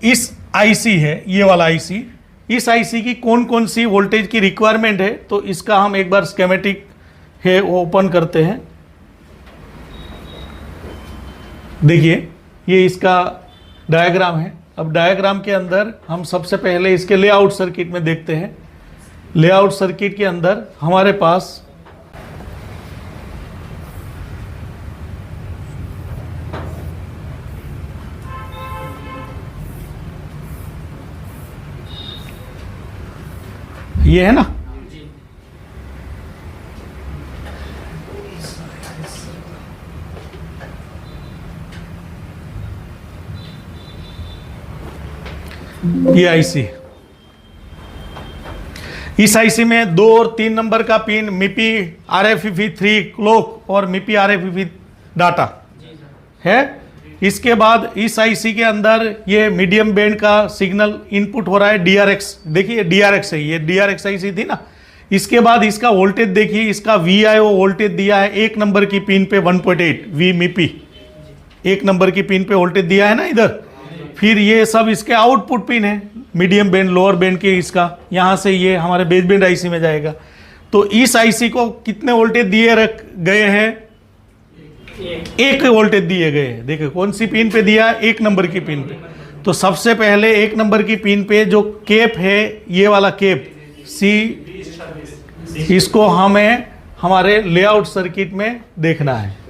[SPEAKER 2] इस IC है, ये वाला IC, इस IC की कौन कौन सी वोल्टेज की रिक्वायरमेंट है, तो इसका हम एक बार स्कीमेटिक है वो ओपन करते हैं। देखिए, ये इसका डायग्राम है। अब डायग्राम के अंदर हम सबसे पहले इसके लेआउट सर्किट में देखते हैं। लेआउट सर्किट के अंदर हमारे पास ये है ना, ये IC। इस IC में 2 और 3 नंबर का पिन MIPI RFEV3 क्लॉक और MIPI RFEV डाटा है। इसके बाद इस IC के अंदर ये मीडियम बैंड का सिग्नल इनपुट हो रहा है, DRX। देखिए DRX है, ये DRX IC थी ना। इसके बाद इसका वोल्टेज देखिए, इसका VIO वोल्टेज दिया है 1 नंबर की पिन पे 1.8 V MIPI, 1 नंबर की पिन पे वोल्टेज दिया है ना इधर। फिर ये सब इसके आउटपुट पिन है, मीडियम बैंड, लोअर बैंड के, इसका यहाँ से ये हमारे बेस बैंड IC में जाएगा। तो इस IC को कितने वोल्टेज दिए गए हैं, 1 वोल्टेज दिए गए हैं। देखिए कौन सी पिन पे दिया, 1 नंबर की पिन पे। तो सबसे पहले 1 नंबर की पिन पे जो केप है, ये वाला केप C, इसको हमें हमारे लेआउट सर्किट में देखना है।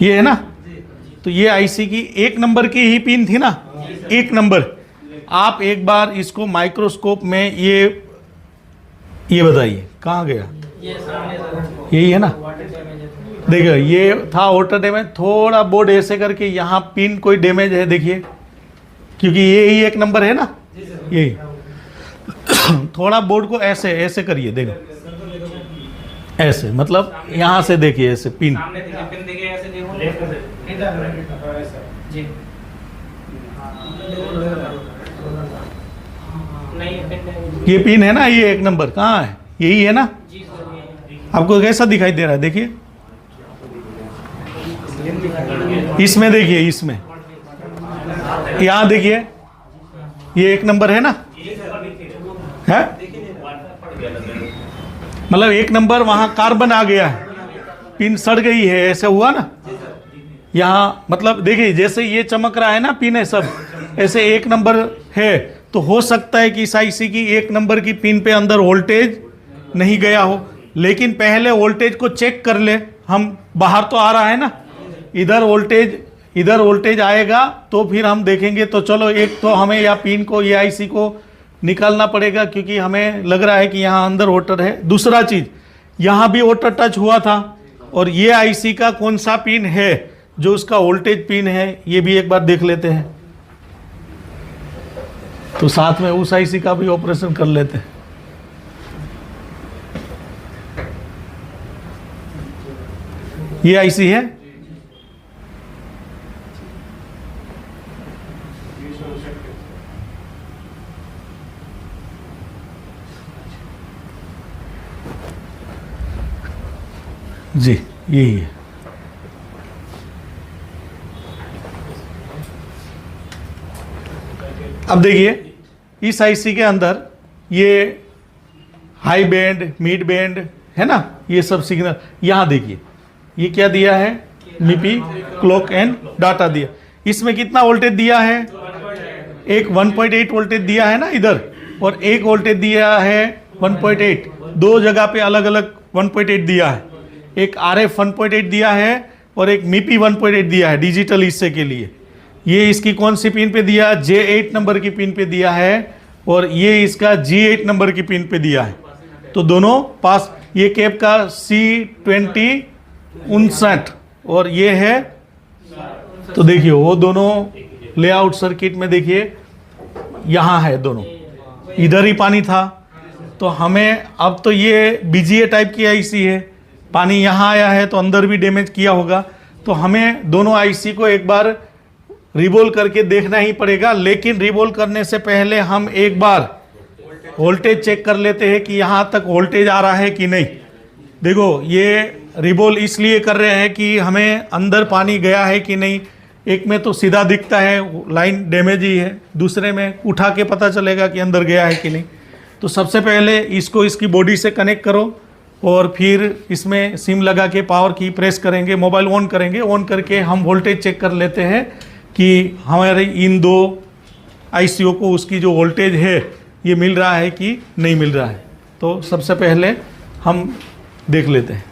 [SPEAKER 2] ये है ना, तो ये IC की 1 नंबर की ही पिन थी ना, 1 नंबर। आप एक बार इसको माइक्रोस्कोप में ये बताइए कहाँ गया, यही है ना। देखिए ये था वाटर डैमेज, थोड़ा बोर्ड ऐसे करके यहाँ पिन कोई डैमेज है देखिए, क्योंकि ये ही 1 नंबर है ना, यही। थोड़ा बोर्ड को ऐसे ऐसे करिए, देखो ऐसे, मतलब यहाँ से देखिए ऐसे पिन, ये पिन है ना, ये 1 नंबर कहाँ है, यही है ना। आपको कैसा दिखाई दे रहा है, देखिए इसमें, देखिए इसमें, यहाँ देखिए ये 1 नंबर है ना, है मतलब 1 नंबर वहां कार्बन आ गया है, पिन सड़ गई है, ऐसे हुआ ना यहाँ। मतलब देखिए जैसे ये चमक रहा है ना पिन है सब, ऐसे 1 नंबर है। तो हो सकता है कि इस IC की 1 नंबर की पिन पे अंदर वोल्टेज नहीं गया हो, लेकिन पहले वोल्टेज को चेक कर ले हम। बाहर तो आ रहा है ना, इधर वोल्टेज आएगा तो फिर हम देखेंगे। तो चलो एक तो हमें या पिन को, ये IC को निकालना पड़ेगा, क्योंकि हमें लग रहा है कि यहाँ अंदर वाटर है। दूसरा चीज, यहाँ भी वाटर टच हुआ था, और ये IC का कौन सा पिन है जो उसका वोल्टेज पिन है, ये भी एक बार देख लेते हैं। तो साथ में उस IC का भी ऑपरेशन कर लेते हैं। ये IC है, जी यही है। अब देखिए इस आईसी के अंदर ये हाई बैंड, मिड बैंड है ना, ये सब सिग्नल। यहाँ देखिए ये क्या दिया है, MIPI क्लॉक एंड डाटा दिया। इसमें कितना वोल्टेज दिया है, एक 1.8 वोल्टेज दिया है ना इधर, और एक वोल्टेज दिया है 1.8। दो जगह पे अलग अलग 1.8 दिया है। एक RF 1.8 दिया है और एक MIPI 1.8 दिया है डिजिटल हिस्से के लिए। ये इसकी कौन सी पिन पे दिया, J8 नंबर की पिन पे दिया है, और ये इसका G8 नंबर की पिन पे दिया है। तो दोनों पास, ये कैप का C20 59 और ये है, तो देखिए वो दोनों लेआउट सर्किट में देखिए यहाँ है दोनों, इधर ही पानी था। तो हमें अब तो ये BGA टाइप की आईसी है, पानी यहाँ आया है तो अंदर भी डैमेज किया होगा। तो हमें दोनों आईसी को एक बार रिवोल्व करके देखना ही पड़ेगा। लेकिन रिवोल्व करने से पहले हम एक बार वोल्टेज चेक कर लेते हैं कि यहाँ तक वोल्टेज आ रहा है कि नहीं। देखो ये रिवोल्व इसलिए कर रहे हैं कि हमें अंदर पानी गया है कि नहीं। एक में तो सीधा दिखता है लाइन डैमेज ही है, दूसरे में उठा के पता चलेगा कि अंदर गया है कि नहीं। तो सबसे पहले इसको इसकी बॉडी से कनेक्ट करो और फिर इसमें सिम लगा के पावर की प्रेस करेंगे, मोबाइल ऑन करेंगे। ऑन करके हम वोल्टेज चेक कर लेते हैं कि हमारे इन दो आईसीओ को उसकी जो वोल्टेज है ये मिल रहा है कि नहीं मिल रहा है। तो सबसे पहले हम देख लेते हैं।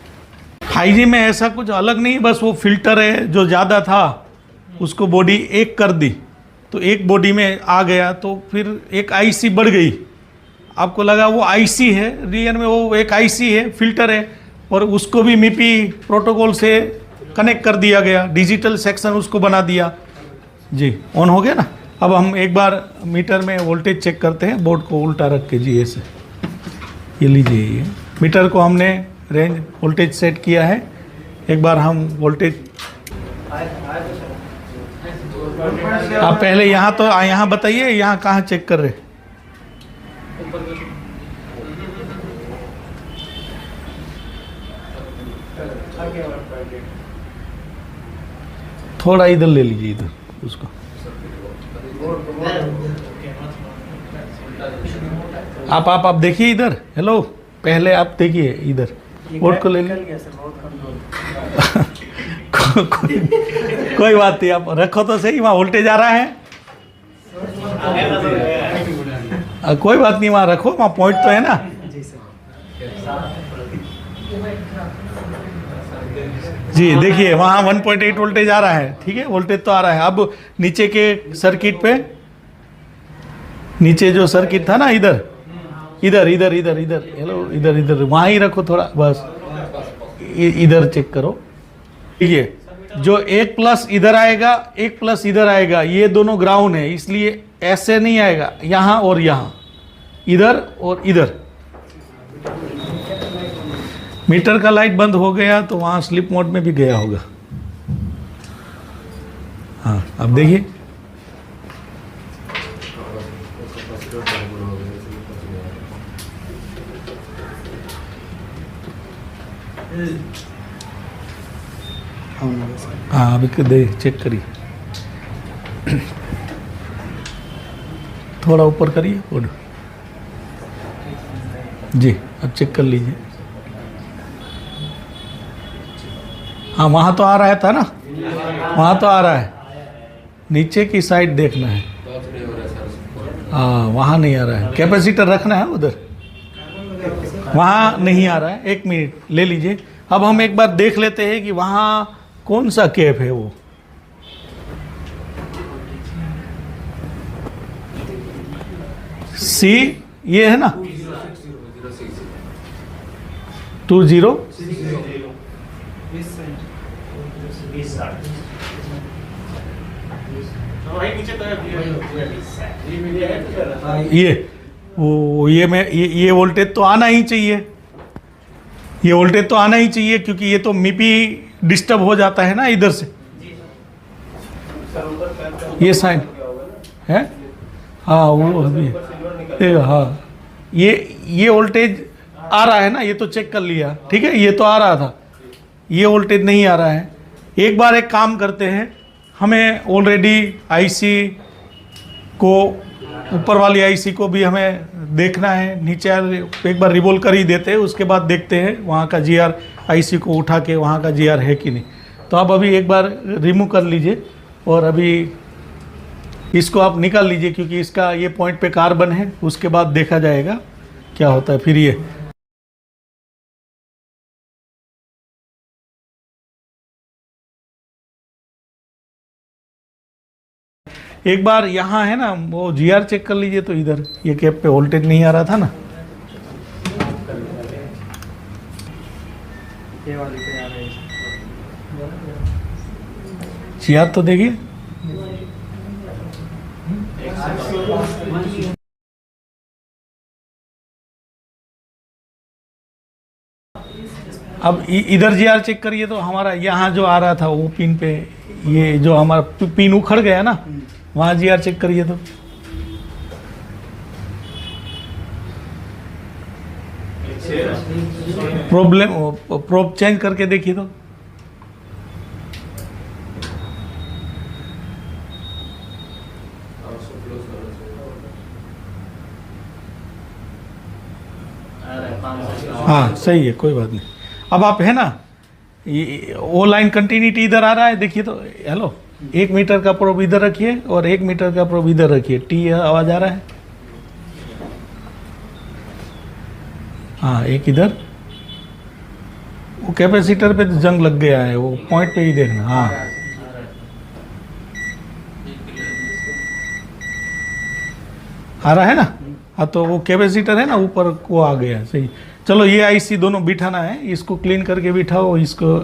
[SPEAKER 2] हाईजी में ऐसा कुछ अलग नहीं, बस वो फिल्टर है जो ज़्यादा था उसको बॉडी एक कर दी, तो एक बॉडी में आ गया, तो फिर एक आईसी बढ़ गई। आपको लगा वो आईसी है, रियल में वो एक आईसी है, फिल्टर है, और उसको भी MIPI प्रोटोकॉल से कनेक्ट कर दिया गया, डिजिटल सेक्शन उसको बना दिया जी। ऑन हो गया ना। अब हम एक बार मीटर में वोल्टेज चेक करते हैं, बोर्ड को उल्टा रख के जी। ऐसे ये लीजिए, ये मीटर को हमने रेंज वोल्टेज सेट किया है। एक बार हम वोल्टेज, आप पहले यहाँ तो यहाँ बताइए यहाँ कहाँ चेक कर रहे। थोड़ा इधर ले लीजिए, इधर उसको। आप देखिए इधर। हेलो, पहले आप देखिए इधर, बोर्ड को ले लीजिए। कोई बात नहीं, आप रखो तो सही, वहाँ वोल्टेज आ रहा है। कोई बात नहीं, वहाँ रखो, वहाँ पॉइंट तो है ना। जी देखिए वहाँ 1.8 वोल्टेज आ रहा है, ठीक है, वोल्टेज तो आ रहा है। अब नीचे के सर्किट पे, नीचे जो सर्किट था ना, इधर इधर इधर इधर इधर, हेलो इधर इधर, वहाँ ही रखो थोड़ा, बस इधर चेक करो। ठीक है, जो एक प्लस इधर आएगा, एक प्लस इधर आएगा, ये दोनों ग्राउंड है, इसलिए ऐसे नहीं आएगा, यहाँ और यहाँ, इधर और इधर। मीटर का लाइट बंद हो गया तो वहाँ स्लिप मोड में भी गया होगा। हाँ अब देखिए, हाँ अभी दे चेक करिए, थोड़ा ऊपर करिए बोर्ड जी। अब चेक कर लीजिए। हाँ वहाँ तो आ रहा था ना, वहाँ तो आ रहा है, नीचे की साइड देखना है। हाँ वहाँ नहीं आ रहा है, कैपेसिटर रखना है उधर, वहाँ नहीं आ रहा है। एक मिनट ले लीजिए। अब हम एक बार देख लेते हैं कि वहाँ कौन सा कैप है वो। सी ये है ना 20 ये वो ये वोल्टेज तो आना ही चाहिए, ये वोल्टेज तो आना ही चाहिए, क्योंकि ये तो MIPI डिस्टर्ब हो जाता है ना इधर से। ये साइन है, हाँ वो अभी, हाँ ये वोल्टेज आ रहा है ना, ये तो चेक कर लिया, ठीक है, ये तो आ रहा था, ये वोल्टेज नहीं आ रहा है। एक बार एक काम करते हैं, हमें ऑलरेडी आईसी को ऊपर वाली आईसी को भी हमें देखना है। नीचे एक बार रिवोल्व कर ही देते हैं, उसके बाद देखते हैं वहाँ का जीआर, आईसी को उठा के वहाँ का जीआर है कि नहीं। तो आप अभी एक बार रिमूव कर लीजिए और अभी इसको आप निकाल लीजिए, क्योंकि इसका ये पॉइंट पे कार्बन है, उसके बाद देखा जाएगा क्या होता है। फिर ये एक बार यहाँ है ना, वो जीआर चेक कर लीजिए। तो इधर ये कैप पे वोल्टेज नहीं आ रहा था ना,
[SPEAKER 1] ये वाली पे आ रही है।
[SPEAKER 2] जीआर तो देखिए। अब इधर जीआर चेक करिए तो हमारा यहाँ जो आ रहा था वो पिन पे, ये जो हमारा पिन उखड़ गया ना, वहाँ जीआर चेक करिए तो प्रोब चेंज करके देखिए तो हाँ सही है, कोई बात नहीं। अब आप है ना, ये वो लाइन कंटिन्यूटी इधर आ रहा है, देखिए तो। हेलो, 1 मीटर का प्रोब इधर रखिए और 1 मीटर का प्रोब इधर रखिए। टी आवाज आ रहा है। हाँ, एक इधर, वो कैपेसिटर पे तो जंग लग गया है, वो पॉइंट पे ही देखना। हाँ आ रहा है ना। हाँ, तो वो कैपेसिटर है ना ऊपर, वो आ गया। सही। चलो, ये आईसी दोनों बिठाना है, इसको क्लीन करके बिठाओ, इसको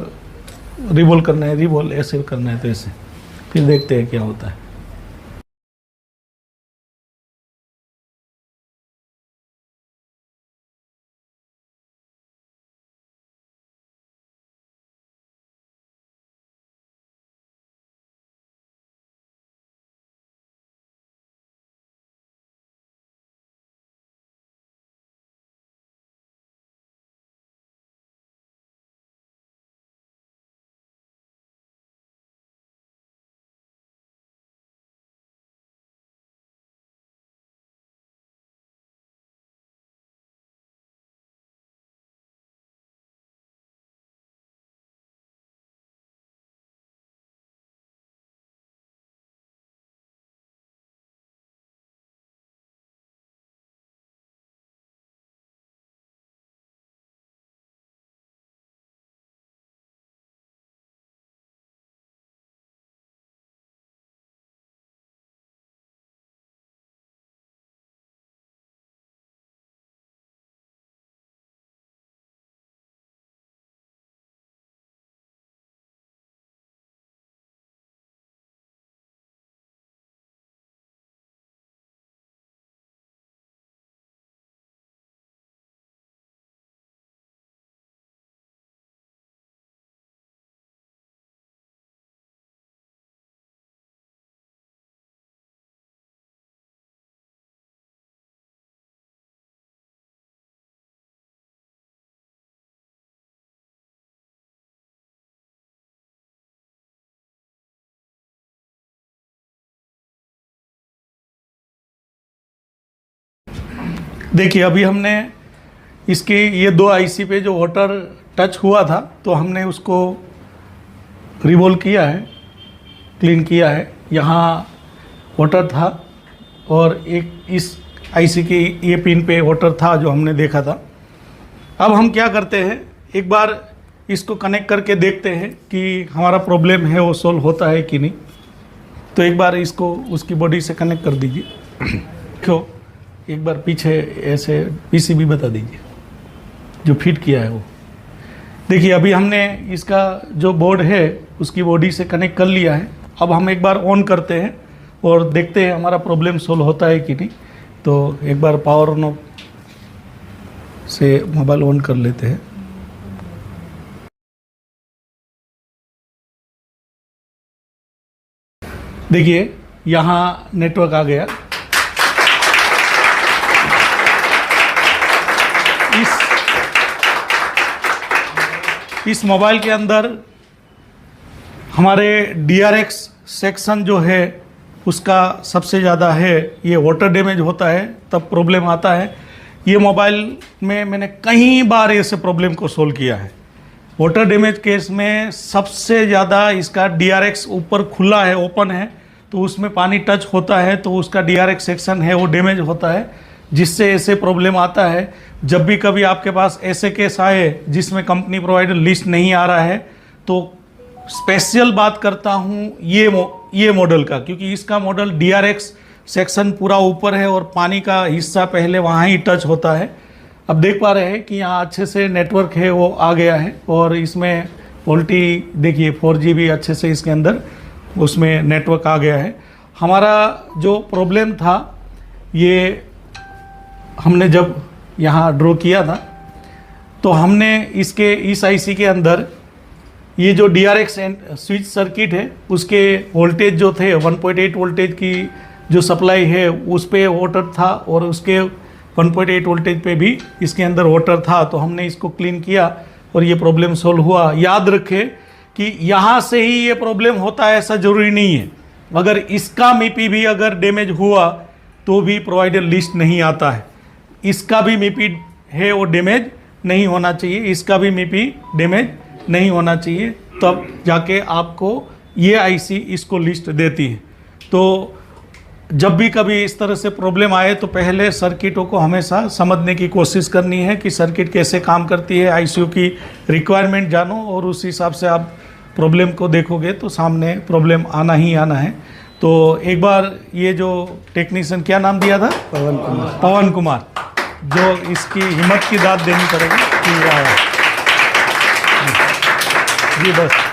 [SPEAKER 2] रिवोल्व करना है, रिवोल्व ऐसे करना है, तो ऐसे। फिर देखते हैं क्या होता है। देखिए, अभी हमने इसके ये 2 आईसी पे जो वाटर टच हुआ था, तो हमने उसको रिवोल्व किया है, क्लीन किया है। यहाँ वाटर था और एक इस आईसी की ये पिन पे वाटर था जो हमने देखा था। अब हम क्या करते हैं, एक बार इसको कनेक्ट करके देखते हैं कि हमारा प्रॉब्लम है वो सोल्व होता है कि नहीं। तो एक बार इसको उसकी बॉडी से कनेक्ट कर दीजिए। क्यों, एक बार पीछे ऐसे पीसीबी बता दीजिए जो फिट किया है वो। देखिए, अभी हमने इसका जो बोर्ड है उसकी बॉडी से कनेक्ट कर लिया है। अब हम एक बार ऑन करते हैं और देखते हैं हमारा प्रॉब्लम सोल्व होता है कि नहीं। तो एक बार पावर ऑन से मोबाइल ऑन कर लेते हैं। देखिए, यहाँ नेटवर्क आ गया। इस मोबाइल के अंदर हमारे DRX सेक्शन जो है उसका सबसे ज़्यादा है ये वाटर डैमेज होता है, तब प्रॉब्लम आता है। ये मोबाइल में मैंने कई बार ऐसे प्रॉब्लम को सोल्व किया है। वाटर डैमेज केस में सबसे ज़्यादा इसका DRX ऊपर खुला है, ओपन है, तो उसमें पानी टच होता है तो उसका DRX सेक्शन है वो डैमेज होता है, जिससे ऐसे प्रॉब्लम आता है। जब भी कभी आपके पास ऐसे केस आए जिसमें कंपनी प्रोवाइडर लिस्ट नहीं आ रहा है, तो स्पेशल बात करता हूँ ये मॉडल का, क्योंकि इसका मॉडल DRX सेक्शन पूरा ऊपर है और पानी का हिस्सा पहले वहाँ ही टच होता है। अब देख पा रहे हैं कि यहाँ अच्छे से नेटवर्क है वो आ गया है, और इसमें क्वालिटी देखिए 4G भी अच्छे से इसके अंदर उसमें नेटवर्क आ गया है। हमारा जो प्रॉब्लम था ये हमने जब यहाँ ड्रॉ किया था तो हमने इसके इस IC के अंदर ये जो DRX स्विच सर्किट है उसके वोल्टेज जो थे 1.8 वोल्टेज की जो सप्लाई है उस पे वाटर था, और उसके 1.8 वोल्टेज पे भी इसके अंदर वाटर था। तो हमने इसको क्लीन किया और ये प्रॉब्लम सोल्व हुआ। याद रखें कि यहाँ से ही ये प्रॉब्लम होता है ऐसा ज़रूरी नहीं है। अगर इसका MIPI भी अगर डैमेज हुआ तो भी प्रोवाइडर लिस्ट नहीं आता है। इसका भी MIPI है वो डैमेज नहीं होना चाहिए, इसका भी MIPI डैमेज नहीं होना चाहिए, तब जाके आपको ये IC इसको लिस्ट देती है। तो जब भी कभी इस तरह से प्रॉब्लम आए तो पहले सर्किटों को हमेशा समझने की कोशिश करनी है कि सर्किट कैसे काम करती है, ICU की रिक्वायरमेंट जानो और उस हिसाब से आप प्रॉब्लम को देखोगे तो सामने प्रॉब्लम आना ही आना है। तो एक बार ये जो टेक्नीशियन, क्या नाम दिया था? पवन कुमार, जो इसकी हिम्मत की दाद देनी पड़ेगी कि आया जी। बस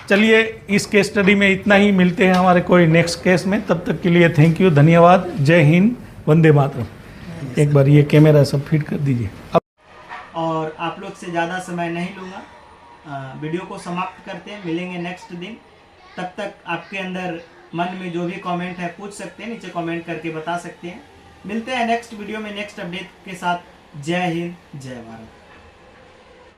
[SPEAKER 2] चलिए, इस केस स्टडी में इतना ही। मिलते हैं हमारे कोई नेक्स्ट केस में, तब तक के लिए थैंक यू, धन्यवाद, जय हिंद, वंदे मातरम। एक बार ये कैमरा सब फिट कर दीजिए।
[SPEAKER 1] और आप लोग से ज़्यादा समय नहीं लूँगा, वीडियो को समाप्त करते हैं। मिलेंगे नेक्स्ट दिन, तब तक आपके अंदर मन में जो भी कमेंट है पूछ सकते हैं, नीचे कमेंट करके बता सकते हैं। मिलते हैं नेक्स्ट वीडियो में नेक्स्ट अपडेट के साथ। जय हिंद, जय भारत।